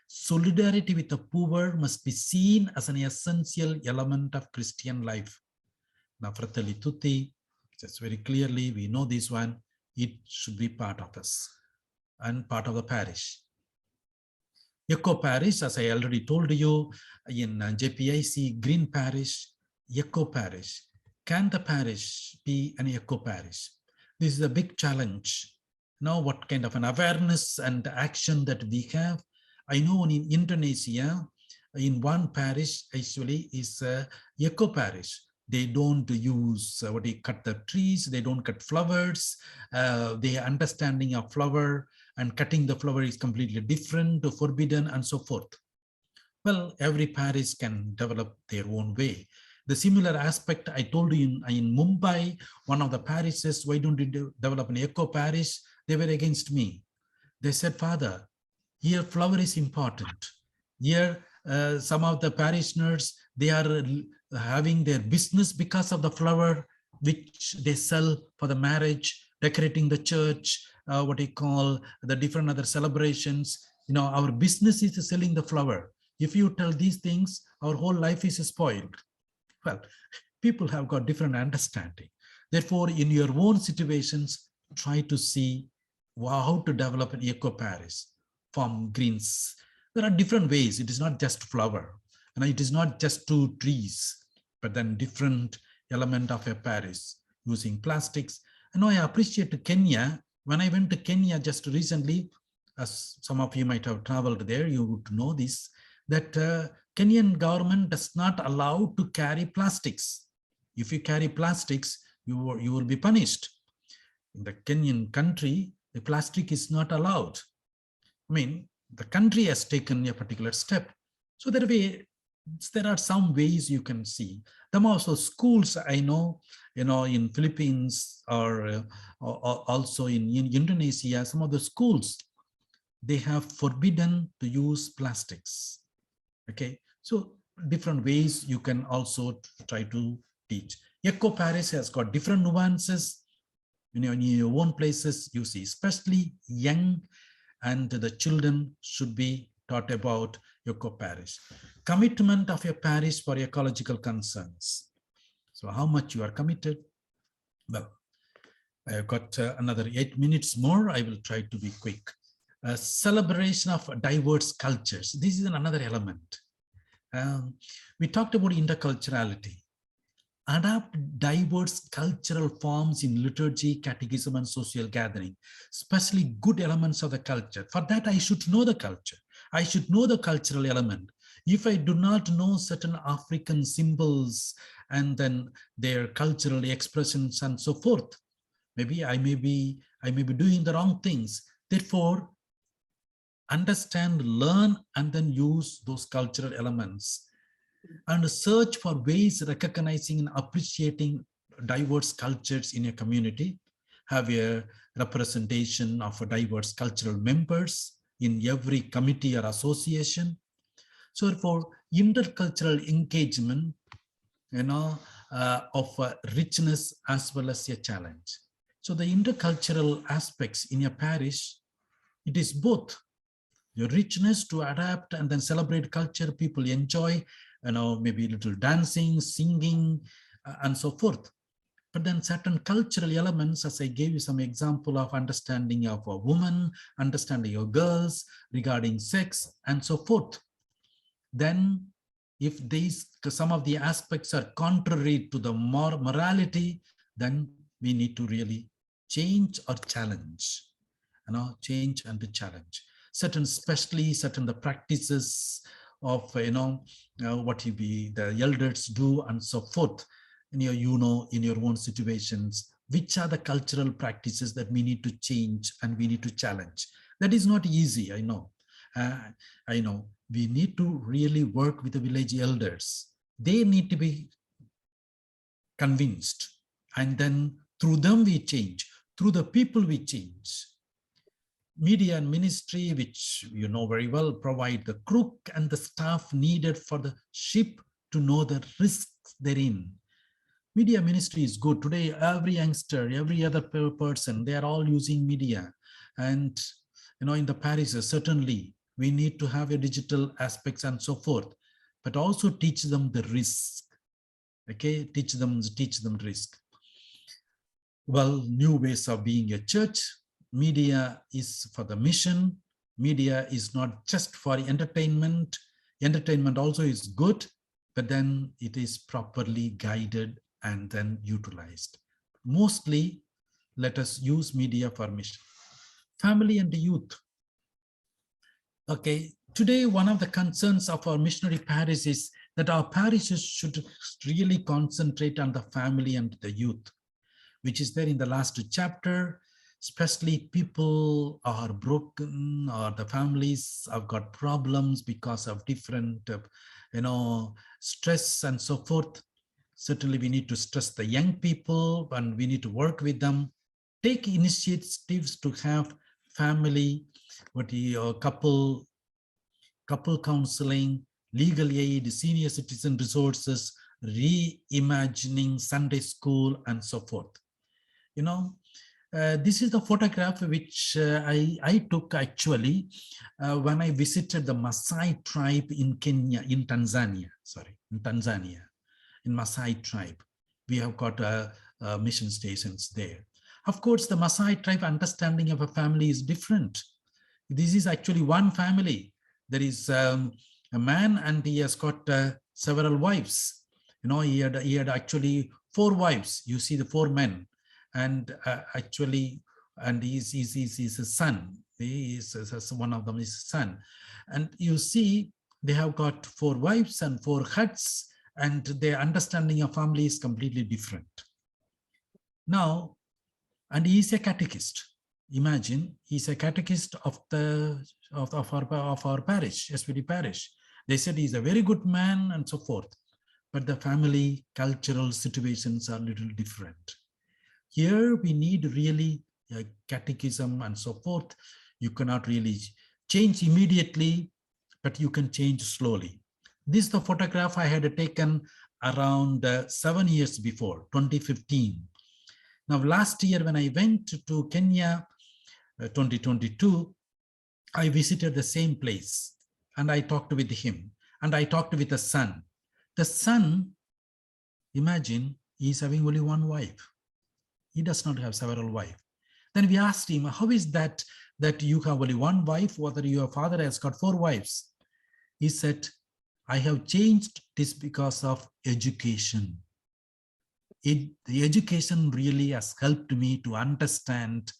Speaker 1: Solidarity with the poor must be seen as an essential element of Christian life. Now, Fratelli Tutti, just very clearly, we know this one, it should be part of us and part of the parish. Echo Parish, as I already told you, in JPIC Green Parish, Echo Parish. Can the parish be an Echo Parish? This is a big challenge. Now, what kind of an awareness and action that we have? I know in Indonesia, in one parish actually is Eco Parish. They don't use cut the trees, they don't cut flowers. Their understanding of flower and cutting the flower is completely different, forbidden, and so forth. Well, every parish can develop their own way. The similar aspect I told you in Mumbai, one of the parishes, why don't you develop an Eco Parish? They were against me. They said, Father, here flower is important. Here, some of the parishioners, they are having their business because of the flower, which they sell for the marriage, decorating the church, the different other celebrations. Our business is selling the flower. If you tell these things, our whole life is spoiled. Well, people have got different understanding. Therefore, in your own situations, try to see how to develop an eco parish from greens. There are different ways. It is not just flower, and it is not just 2 trees, but then different element of a parish using plastics. And I appreciate Kenya. When I went to Kenya just recently, as some of you might have traveled there, you would know this, that Kenyan government does not allow to carry plastics. If you carry plastics, you will be punished. In the Kenyan country, the plastic is not allowed. I mean, the country has taken a particular step. So there are some ways you can see. Them also schools, I know, in Philippines or also in Indonesia, some of the schools, they have forbidden to use plastics. Okay, so different ways you can also try to teach. Eco Parish has got different nuances. In your own places, you see, especially young and the children should be taught about Eco Parish. Commitment of your parish for ecological concerns. So how much you are committed? Well, I've got another 8 minutes more. I will try to be quick. Celebration of diverse cultures. This is another element. We talked about interculturality. Adapt diverse cultural forms in liturgy, catechism, and social gathering, especially good elements of the culture. For that, I should know the culture. I should know the cultural element. If I do not know certain African symbols and then their cultural expressions and so forth, maybe I may be doing the wrong things. Therefore, understand, learn, and then use those cultural elements. And search for ways recognizing and appreciating diverse cultures in a community. Have a representation of diverse cultural members in every committee or association. So for intercultural engagement, of richness as well as a challenge. So the intercultural aspects in a parish, it is both your richness to adapt and then celebrate culture people enjoy, maybe a little dancing, singing, and so forth. But then certain cultural elements, as I gave you some example of understanding of a woman, understanding of girls, regarding sex, and so forth. Then If some of the aspects are contrary to the morality, then we need to really change or challenge, change and challenge. Especially certain the practices of, what the elders do and so forth. In your own situations, which are the cultural practices that we need to change and we need to challenge. That is not easy, I know. I know. We need to really work with the village elders. They need to be convinced, and then through them we change, through the people we change. Media and ministry, which you know very well, provide the crook and the staff needed for the ship to know the risks therein. Media ministry is good. Today, every youngster, every other person, they are all using media. And in the parishes, certainly we need to have a digital aspects and so forth, but also teach them the risk. Okay, teach them risk. Well, new ways of being a church. Media is for the mission. Media is not just for entertainment. Entertainment also is good, but then it is properly guided and then utilized. Mostly, let us use media for mission. Family and youth. Okay, today one of the concerns of our missionary parish is that our parishes should really concentrate on the family and the youth, which is there in the last chapter. Especially people are broken, or the families have got problems because of different, stress and so forth. Certainly we need to stress the young people and we need to work with them. Take initiatives to have family, couple counseling, legal aid, senior citizen resources, reimagining Sunday school, and so forth. This is the photograph which I took actually when I visited the Maasai tribe in Tanzania. In Maasai tribe. We have got mission stations there. Of course, the Maasai tribe understanding of a family is different. This is actually one family. There is a man and he has got several wives. He had actually 4 wives. You see the 4 men. And and he's a son. He is one of them is a son. And you see, they have got 4 wives and 4 huts, and their understanding of family is completely different. Now, and he is a catechist. Imagine, he's a catechist of our parish, SVD parish. They said he's a very good man and so forth, but the family cultural situations are a little different. Here we need really catechism and so forth. You cannot really change immediately, but you can change slowly. This is the photograph I had taken around 7 years before, 2015. Now, last year when I went to Kenya, 2022, I visited the same place and I talked with him and I talked with the son. The son, imagine, he's having only 1 wife. He does not have several wives. Then we asked him, how is that you have only 1 wife, whether your father has got 4 wives? He said, I have changed this because of education. The education really has helped me to understand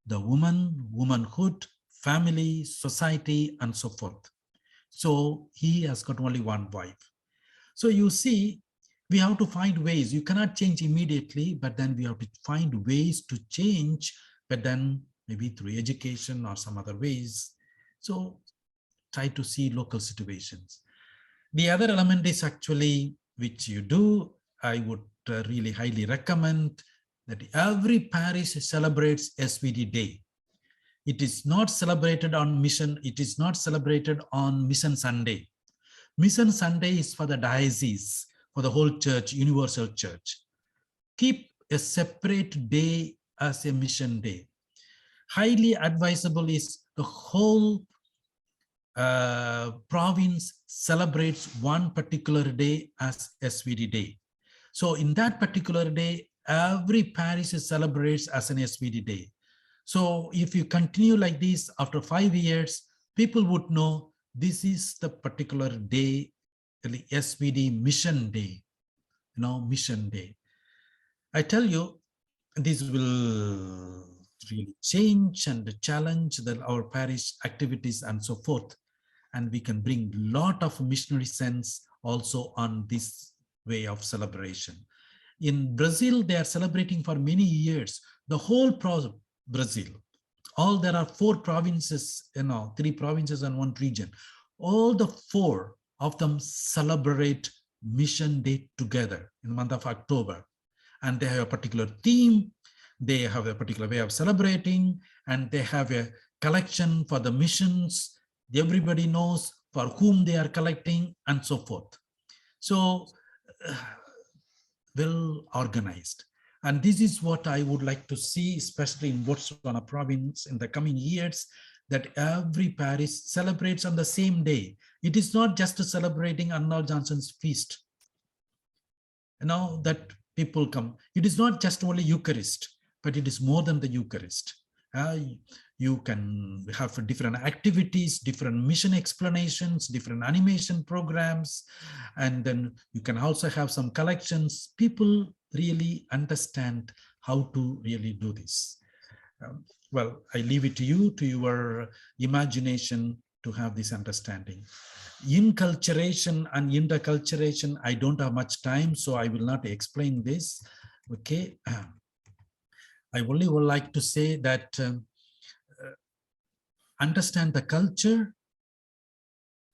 Speaker 1: the womanhood, family, society, and so forth. So he has got only 1 wife. So you see, we have to find ways. You cannot change immediately, but then we have to find ways to change, but then maybe through education or some other ways. So try to see local situations. The other element is actually, which you do, I would really highly recommend that every parish celebrates SVD Day. It is not celebrated on mission. It is not celebrated on Mission Sunday. Mission Sunday is for the diocese, for the whole church, universal church. Keep a separate day as a mission day. Highly advisable is the whole province celebrates one particular day as SVD Day. So in that particular day, every parish celebrates as an SVD Day. So if you continue like this, after 5 years, people would know this is the particular day the SVD Mission Day, Mission Day. I tell you, this will really change and challenge our parish activities and so forth. And we can bring a lot of missionary sense also on this way of celebration. In Brazil, they are celebrating for many years, the whole Brazil. There are 4 provinces, 3 provinces and 1 region. All the 4 of them celebrate Mission Day together in the month of October. And they have a particular theme, they have a particular way of celebrating, and they have a collection for the missions. Everybody knows for whom they are collecting and so forth. So, well organized. And this is what I would like to see, especially in Botswana province in the coming years, that every parish celebrates on the same day. It is not just celebrating Arnold Johnson's feast. That people come. It is not just only Eucharist, but it is more than the Eucharist. You can have different activities, different mission explanations, different animation programs, and then you can also have some collections. People really understand how to really do this. Well, I leave it to you, to your imagination to have this understanding. Inculturation and interculturation, I don't have much time, so I will not explain this. Okay. I only would like to say that understand the culture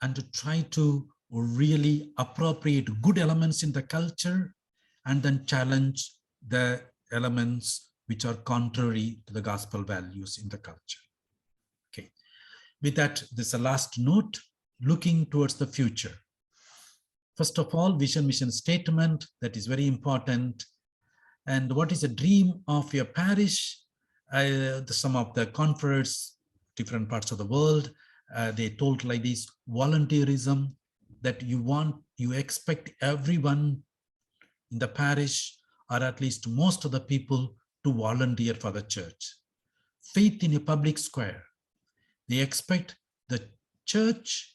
Speaker 1: and to try to really appropriate good elements in the culture and then challenge the elements which are contrary to the gospel values in the culture. Okay. With that, this is the last note, looking towards the future. First of all, vision, mission statement, that is very important. And what is the dream of your parish? Some of the conference, different parts of the world, they told like this: volunteerism, that you expect everyone in the parish, or at least most of the people, to volunteer for the church. Faith in a public square. They expect the church.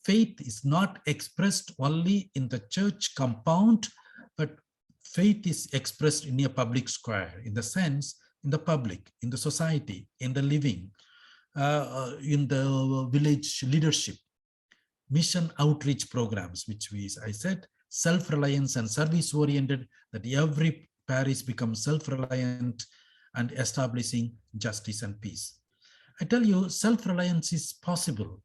Speaker 1: Faith is not expressed only in the church compound, but faith is expressed in a public square, in the sense, in the public, in the society, in the living, in the village leadership, mission outreach programs, which I said, self-reliance and service-oriented, that every parish becomes self-reliant and establishing justice and peace. I tell you, self-reliance is possible.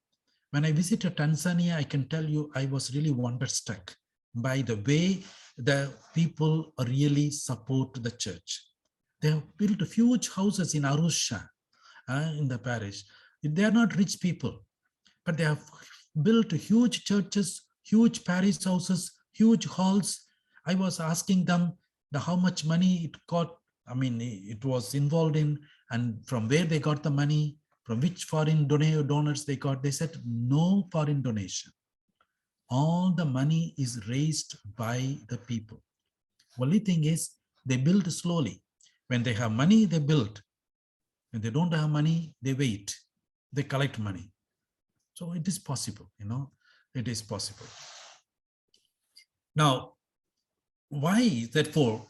Speaker 1: When I visited Tanzania, I can tell you, I was really wonderstruck by the way the people really support the church. They have built huge houses in Arusha, in the parish. They are not rich people, but they have built huge churches, huge parish houses, huge halls. I was asking them how much money it got. I mean, it was involved in, and from where they got the money, from which foreign donors they got. They said no foreign donation. All the money is raised by the people. Only thing is, they build slowly. When they have money, they build. When they don't have money, they wait. They collect money. So it is possible, it is possible. Now, why, therefore,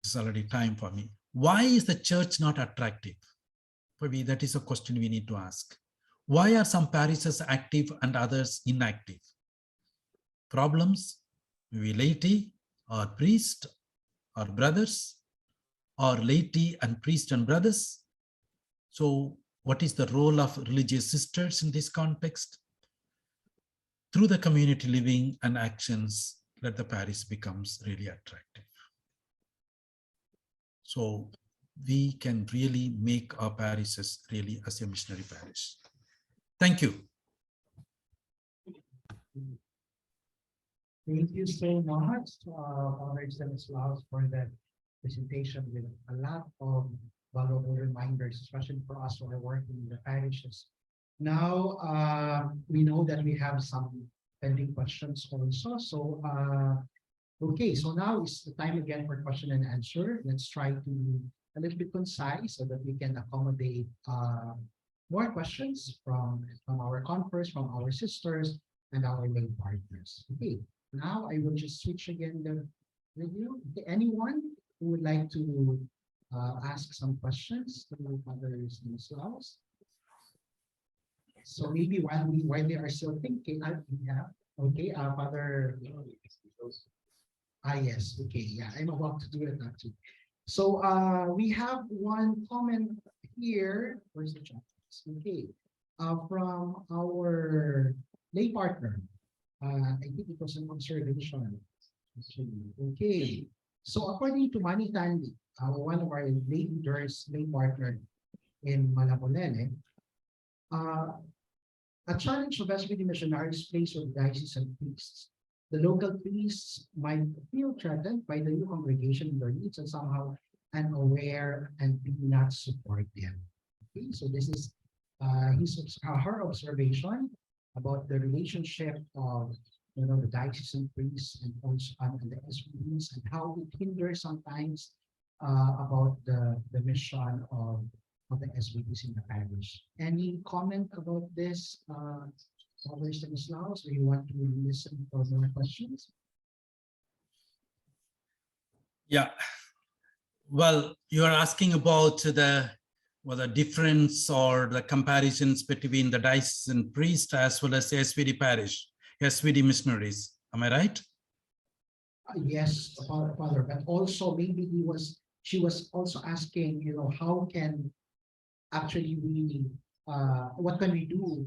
Speaker 1: it's already time for me. Why is the church not attractive? Maybe that is a question we need to ask. Why are some parishes active and others inactive? Problems, maybe laity or priest or brothers, or laity and priest and brothers. So what is the role of religious sisters in this context? Through the community living and actions, let the parish becomes really attractive. So we can really make our parishes really as a missionary parish. Thank you.
Speaker 2: Thank you so much, Father Stanislaus, for that presentation with a lot of valuable reminders, especially for us who are working in the parishes. Now, we know that we have some pending questions also. So, okay, so now is the time again for question and answer. Let's try to be a little bit concise so that we can accommodate more questions from our conference, from our sisters, and our lay partners. Okay, now I will just switch again the video. Okay, anyone who would like to ask some questions to Father Stanislaus? So maybe while they are still thinking, yeah, okay, Father. Yes, okay, yeah, I'm about to do it actually. So we have one comment here. Where's the chat? Okay, from our lay partner. I think it was an observation. Okay, so according to Manny Tandy, one of our lay leaders, lay partner in Malapolele, a challenge of SVD missionaries placed with diocese and priests. The local priests might feel threatened by the new congregation in their needs and somehow unaware and do not support them. Okay, so this is her observation about the relationship of the diocesan priests and also and the SVDs and how it hinders sometimes about the mission of the SVDs in the parish. Any comment about this, Father Stanislaus, or you want to listen for more questions?
Speaker 1: Yeah. Well, you are asking about the difference or the comparisons between the diocesan priest as well as the SVD parish, SVD missionaries. Am I right?
Speaker 2: Yes, Father, but also maybe she was also asking, how can actually we, what can we do,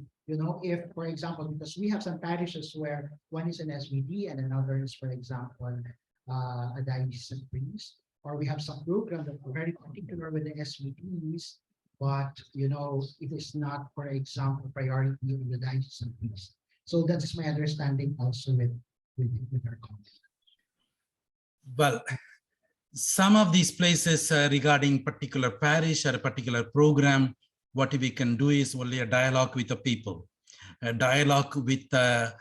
Speaker 2: if, for example, because we have some parishes where one is an SVD and another is, for example, a diocesan priest, or we have some program that are very particular with the SVDs, but, it is not, for example, priority in the diocesan priest. So that is my understanding also with our comment.
Speaker 1: Well, some of these places regarding particular parish or a particular program, what we can do is only a dialogue with the people, a dialogue with a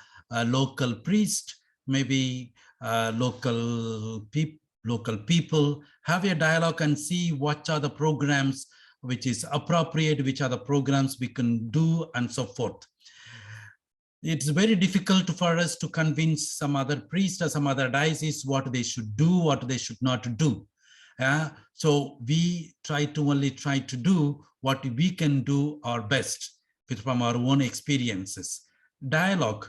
Speaker 1: local priest, maybe local people, have a dialogue and see what are the programs which is appropriate, which are the programs we can do, and so forth. It's very difficult for us to convince some other priest or some other diocese what they should do, what they should not do. So we try to do what we can do our best from our own experiences. Dialogue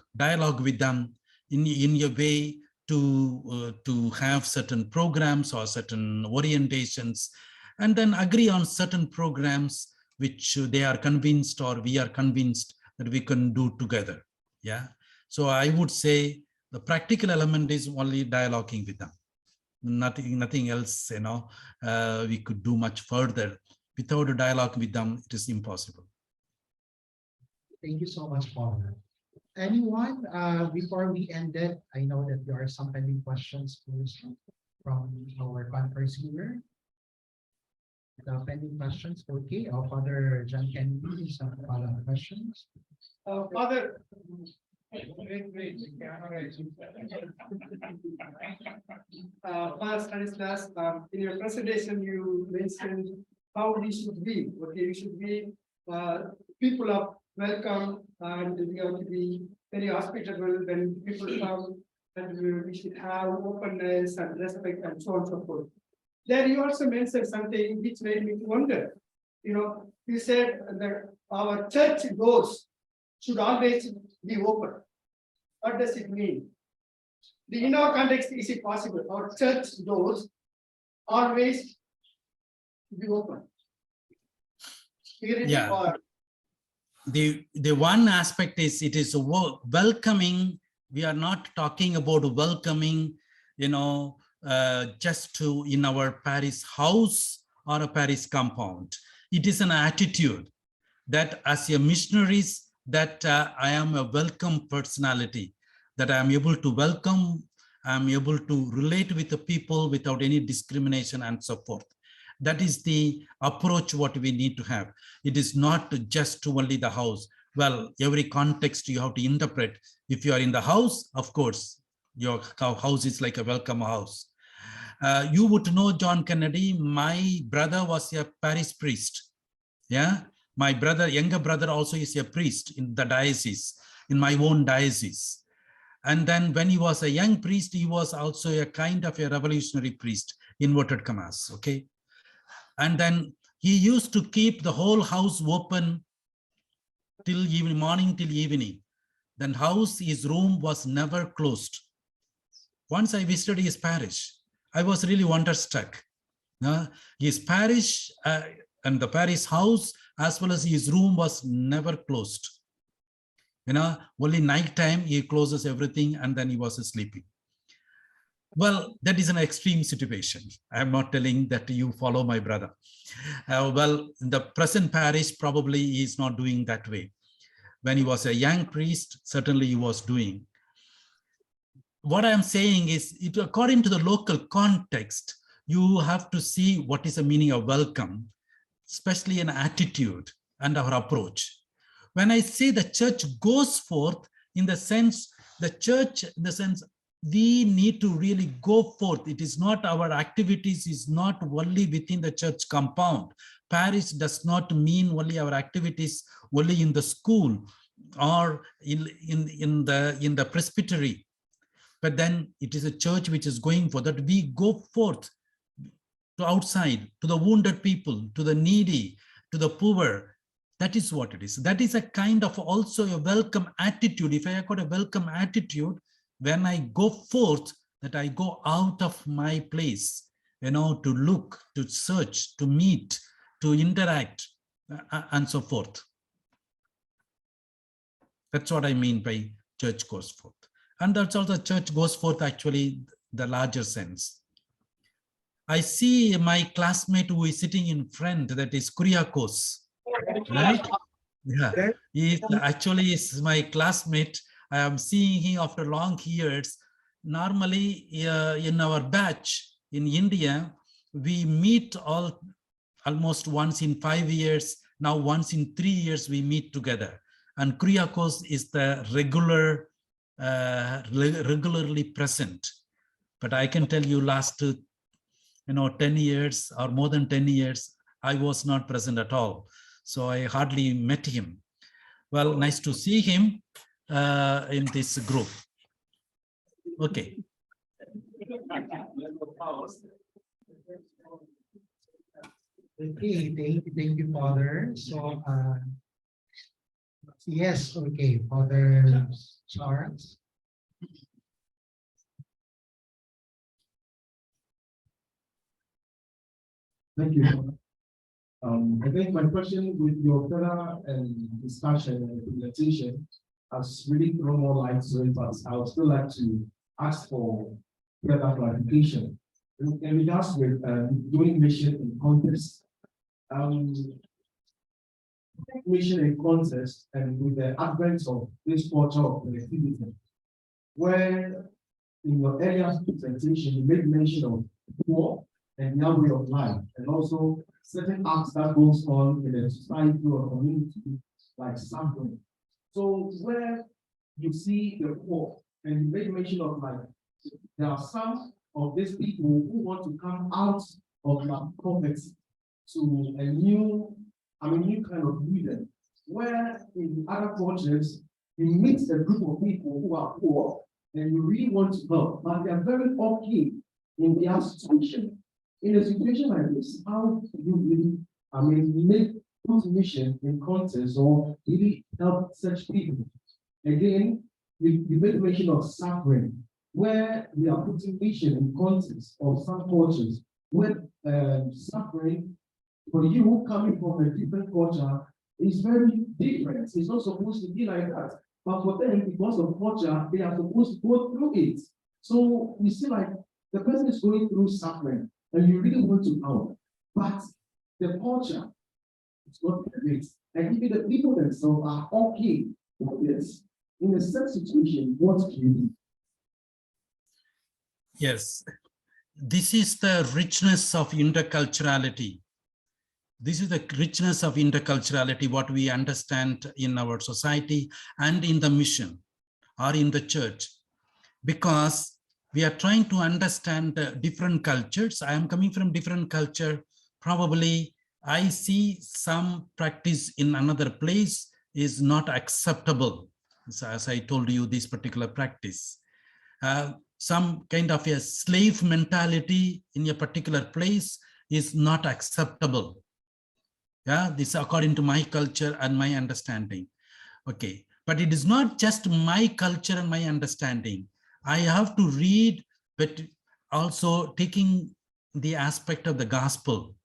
Speaker 1: with them in a way to have certain programs or certain orientations, and then agree on certain programs which they are convinced or we are convinced that we can do together. Yeah. So I would say the practical element is only dialoguing with them. Nothing else, we could do much further. Without a dialogue with them, it is impossible.
Speaker 2: Thank you so much, Paul. Anyone, before we end it, I know that there are some pending questions from our conference here. Pending questions, okay. Father John Kennedy, some follow-up questions.
Speaker 3: Father, Father Stanislaus, in your presentation, you mentioned how we should be. Okay, we should be people of welcome, and we have to be very hospitable when people come, and we should have openness and respect and so on and so forth. Then you also mentioned something which made me wonder. You said that our church doors should always be open. What does it mean? In our context, is it possible our church doors always be open?
Speaker 1: Yeah.
Speaker 3: Or
Speaker 1: the one aspect is it is welcoming. We are not talking about welcoming, just to in our parish house or a parish compound. It is an attitude that as a missionaries, that I am a welcome personality, that I am able to welcome, I am able to relate with the people without any discrimination and so forth. That is the approach what we need to have. It is not just to only the house. Well, every context you have to interpret. If you are in the house, of course, your house is like a welcome house. You would know John Kennedy, my brother was a parish priest. Yeah. My brother, younger brother also is a priest in the diocese. in my own diocese. And then when he was a young priest, he was also a kind of a revolutionary priest, inverted commas, okay? And then he used to keep the whole house open till evening, morning till evening. Then his room was never closed. Once I visited his parish, I was really wonderstruck. His parish and the parish house, as well as his room, was never closed. Only nighttime he closes everything and then he was sleeping. Well, that is an extreme situation. I am not telling that you follow my brother. Well, in the present parish, probably he is not doing that way. When he was a young priest, certainly he was doing. What I am saying is, according to the local context, you have to see what is the meaning of welcome, especially an attitude and our approach. When I say the church goes forth, in the sense, we need to really go forth. It is not our activities is not only within the church compound. Parish does not mean only our activities only in the school or in the presbytery. But then it is a church which is going for that. We go forth to outside, to the wounded people, to the needy, to the poor. That is what it is. That is a kind of also a welcome attitude. If I have got a welcome attitude, when I go forth, that I go out of my place, to look, to search, to meet, to interact, and so forth. That's what I mean by church goes forth. And that's also church goes forth actually the larger sense. I see my classmate who is sitting in front, that is Kuriakos, right? Yeah, he actually is my classmate. I am seeing him after long years. Normally in our batch in India, we meet almost once in 5 years. Now once in 3 years we meet together. And Kuriakos is the regularly present. But I can tell you last 10 years or more than 10 years, I was not present at all. So I hardly met him. Well, nice to see him in this group. Okay.
Speaker 2: Okay, thank you, Father. So, yes, okay, Father Charles.
Speaker 4: Thank you. I think my question with your prayer and discussion and presentation has really thrown more light to it, but I would still like to ask for further clarification. In regards with doing mission in contest, mission in contest, and with the advent of this culture of collectivity, where in your earlier presentation you made mention of poor and young way of life, and also certain acts that goes on in the society or community, like suffering. So where you see the poor, and you made mention of like, there are some of these people who want to come out of that poverty to a new kind of leader, where in other cultures, you meet a group of people who are poor, and you really want to help, but they are very okay in their situation. In a situation like this, how do you really, make mission in contest or really help such people? Again, you made mention of suffering, where we are putting mission in context of some cultures, where suffering for you coming from a different culture is very different. It's not supposed to be like that. But for them, because of culture, they are supposed to go through it. So you see, like the person is going through suffering, and you really want to help, but the culture is not great. And even the people themselves are okay with this. In a such situation, what can you do?
Speaker 1: Yes, this is the richness of interculturality. This is the richness of interculturality, what we understand in our society and in the mission or in the church, because we are trying to understand different cultures. I am coming from different culture. Probably I see some practice in another place is not acceptable. So as I told you, this particular practice. Some kind of a slave mentality in a particular place is not acceptable. Yeah, this according to my culture and my understanding. Okay, but it is not just my culture and my understanding. I have to read, but also taking the aspect of the gospel.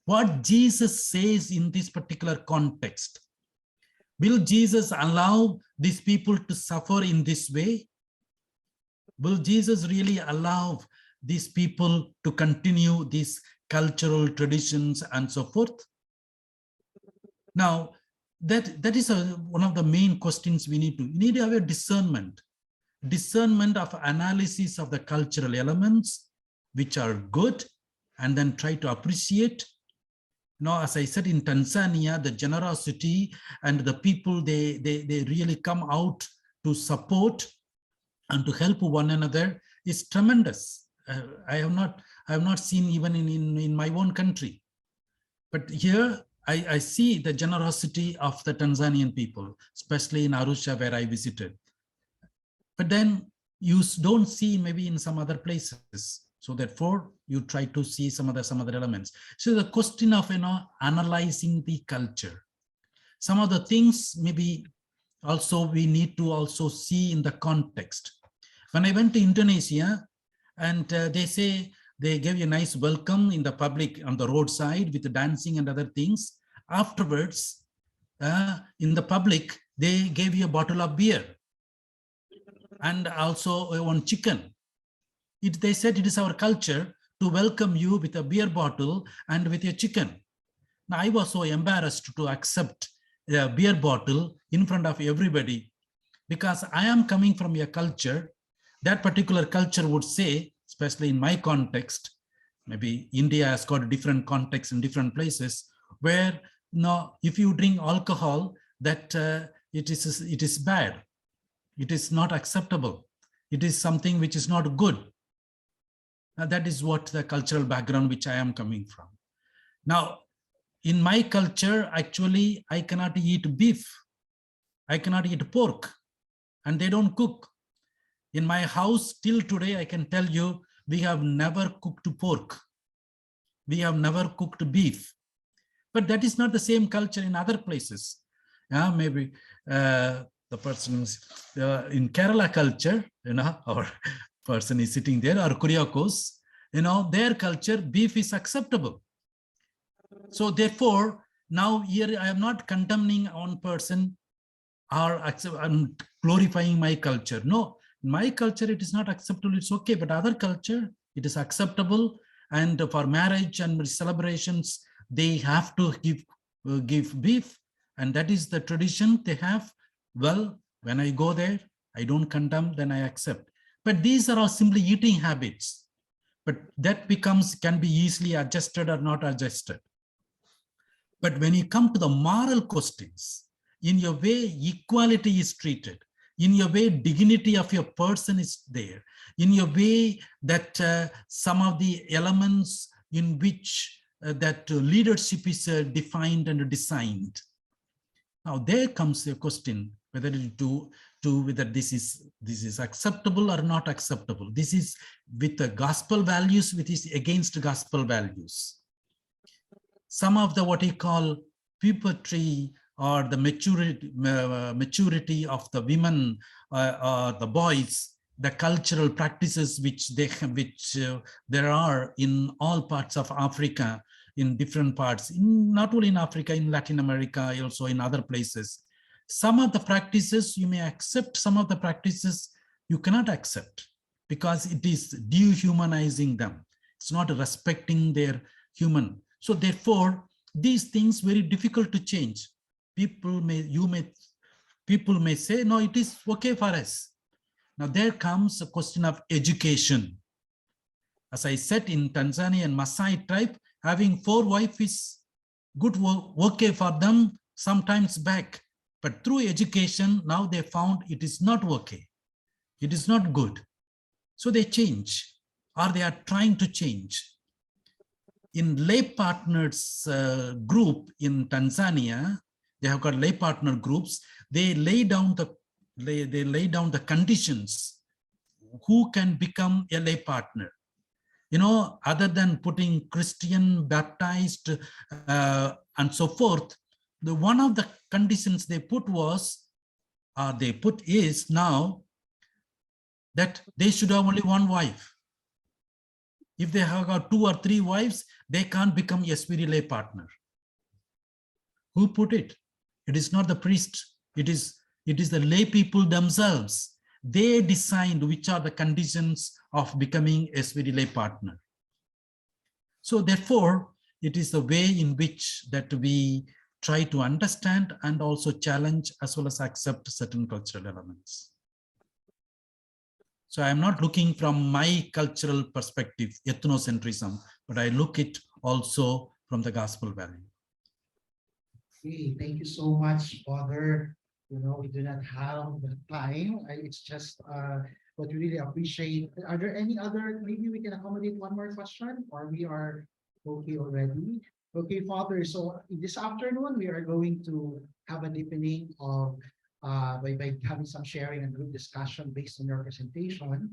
Speaker 1: What Jesus says in this particular context. Will Jesus allow these people to suffer in this way? Will Jesus really allow these people to continue these cultural traditions and so forth? Now, that is one of the main questions we need to have a discernment of analysis of the cultural elements, which are good, and then try to appreciate. Now, as I said, in Tanzania, the generosity and the people, they really come out to support and to help one another is tremendous. I have not seen even in my own country. But here, I see the generosity of the Tanzanian people, especially in Arusha, where I visited. But then you don't see maybe in some other places. So therefore, you try to see some other elements. So the question of analyzing the culture. Some of the things maybe also we need to also see in the context. When I went to Indonesia, and they say they gave you a nice welcome in the public on the roadside with the dancing and other things. Afterwards, in the public, they gave you a bottle of beer and also one chicken. They said it is our culture to welcome you with a beer bottle and with your chicken. Now, I was so embarrassed to accept a beer bottle in front of everybody because I am coming from a culture. That particular culture would say, especially in my context, maybe India has got a different context in different places, where if you drink alcohol, that it is bad. It is not acceptable. It is something which is not good. That is what the cultural background which I am coming from. Now, in my culture, actually, I cannot eat beef. I cannot eat pork, and they don't cook. In my house, till today, I can tell you, we have never cooked pork. We have never cooked beef. But that is not the same culture in other places. Maybe the person is in Kerala culture, or person is sitting there, or Kuriakos, their culture, beef is acceptable. So therefore, now here I am not condemning one person or I'm glorifying my culture. No, my culture, it is not acceptable, it's okay, but other culture, it is acceptable. And for marriage and celebrations, they have to give beef, and that is the tradition they have. Well, when I go there, I don't condemn, then I accept. But these are all simply eating habits. But that can be easily adjusted or not adjusted. But when you come to the moral questions, in your way equality is treated, in your way dignity of your person is there, in your way that some of the elements in which that leadership is defined and designed. Now there comes a question whether whether this is acceptable or not acceptable. This is with the gospel values, which is against gospel values. Some of the what you call puberty or the maturity of the women or the boys, the cultural practices which there are in all parts of Africa, in different parts, not only in Africa, in Latin America, also in other places. Some of the practices you may accept, some of the practices you cannot accept because it is dehumanizing them. It's not respecting their human. So therefore, these things very difficult to change. People may say, no, it is okay for us. Now there comes a question of education. As I said, in Tanzania and Maasai tribe, having 4 wives is good, okay for them sometimes back. But through education, now they found it is not okay. It is not good. So they change, or they are trying to change. In lay partners group in Tanzania, they have got lay partner groups. They lay down the they lay down the conditions who can become a lay partner. You know, other than putting Christian, baptized, and so forth, one of the conditions they put is now that they should have only one wife. If they have got 2 or 3 wives, they can't become SVD lay partner. Who put it? It is not the priest. It is the lay people themselves. They designed which are the conditions of becoming SVD lay partner. So therefore, it is the way in which that we try to understand and also challenge as well as accept certain cultural elements. So I'm not looking from my cultural perspective, ethnocentrism, but I look it also from the gospel value.
Speaker 2: Okay, thank you so much, Father. You know, we do not have the time. It's just what we really appreciate. Are there any other, maybe we can accommodate one more question, or we are okay already? Okay, Father, so this afternoon, we are going to have a deepening of, by having some sharing and group discussion based on your presentation.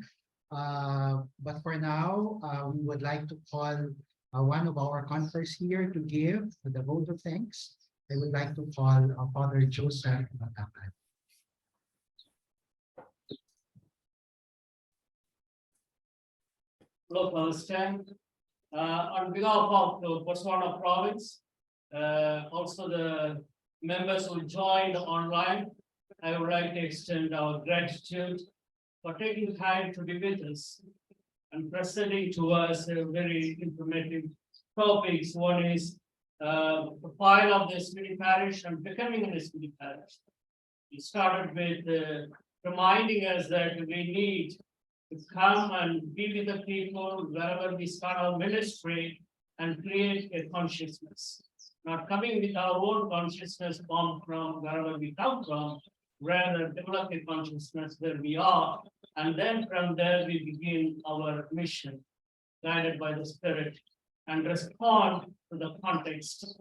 Speaker 2: But for now, we would like to call one of our conferees here to give the vote of thanks. I would like to call Father Joseph Matakan.
Speaker 5: Hello, Palestine. On behalf of the Botswana province, also the members who joined online, I would like to extend our gratitude for taking time to be with us and presenting to us a very informative topics. One is the file of the SVD parish and becoming an SVD parish. We started with reminding us that we need to come and be with the people wherever we start our ministry and create a consciousness. Not coming with our own consciousness formed from wherever we come from, rather develop a consciousness where we are, and then from there we begin our mission, guided by the Spirit, and respond to the context,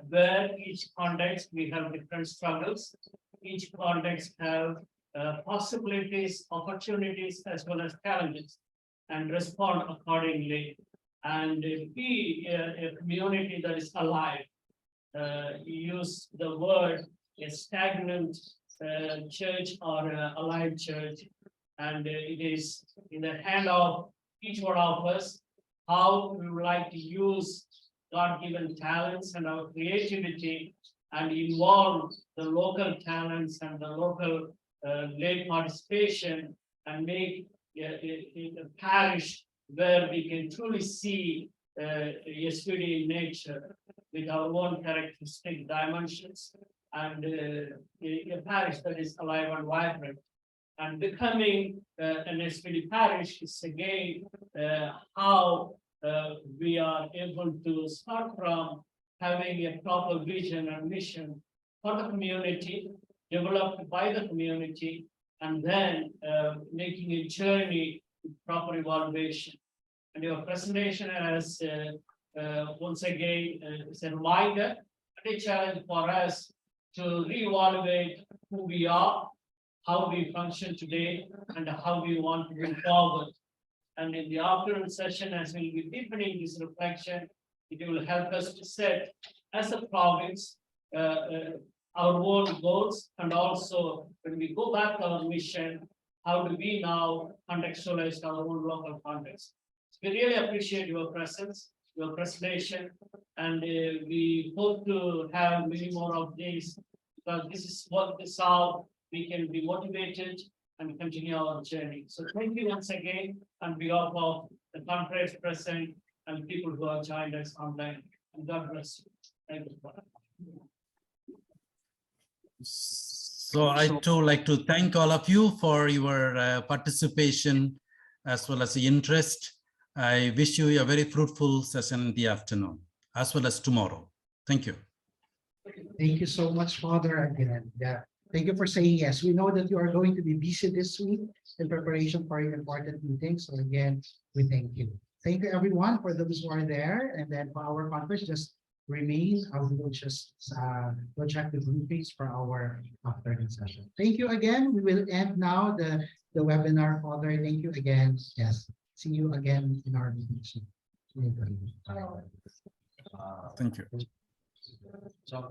Speaker 5: where each context we have different struggles, each context have possibilities, opportunities, as well as challenges, and respond accordingly, and be a community that is alive. Use the word a stagnant church or alive church, and it is in the hand of each one of us how we would like to use God-given talents and our creativity and involve the local talents and the local lay participation and make a parish where we can truly see SVD in nature with our own characteristic dimensions, and a parish that is alive and vibrant. And becoming an SVD parish is again how we are able to start from having a proper vision and mission for the community, developed by the community, and then making a journey to proper evaluation. And your presentation has once again is a reminder and a challenge for us to reevaluate who we are, how we function today, and how we want to move forward. And in the afternoon session, as we'll be deepening this reflection, it will help us to set, as a province, our own goals, and also when we go back to our mission, how do we now contextualize our own local context. So we really appreciate your presence, your presentation, and we hope to have many more of these, because this is how we can be motivated and continue our journey. So thank you once again on behalf of the conference present and people who have joined us online. And God bless you. Thank you.
Speaker 1: So I too like to thank all of you for your participation as well as the interest. I wish you a very fruitful session in the afternoon as well as tomorrow. Thank you.
Speaker 2: Thank you so much, Father, again. Yeah. Thank you for saying yes. We know that you are going to be busy this week in preparation for your important meetings. So again, we thank you. Thank you, everyone, for those who are there. And then for our conference, just remain, we will just we'll check the briefings for our afternoon session. Thank you again. We will end now the webinar. Father, thank you again. Yes. See you again in our meeting.
Speaker 1: Thank you.
Speaker 2: So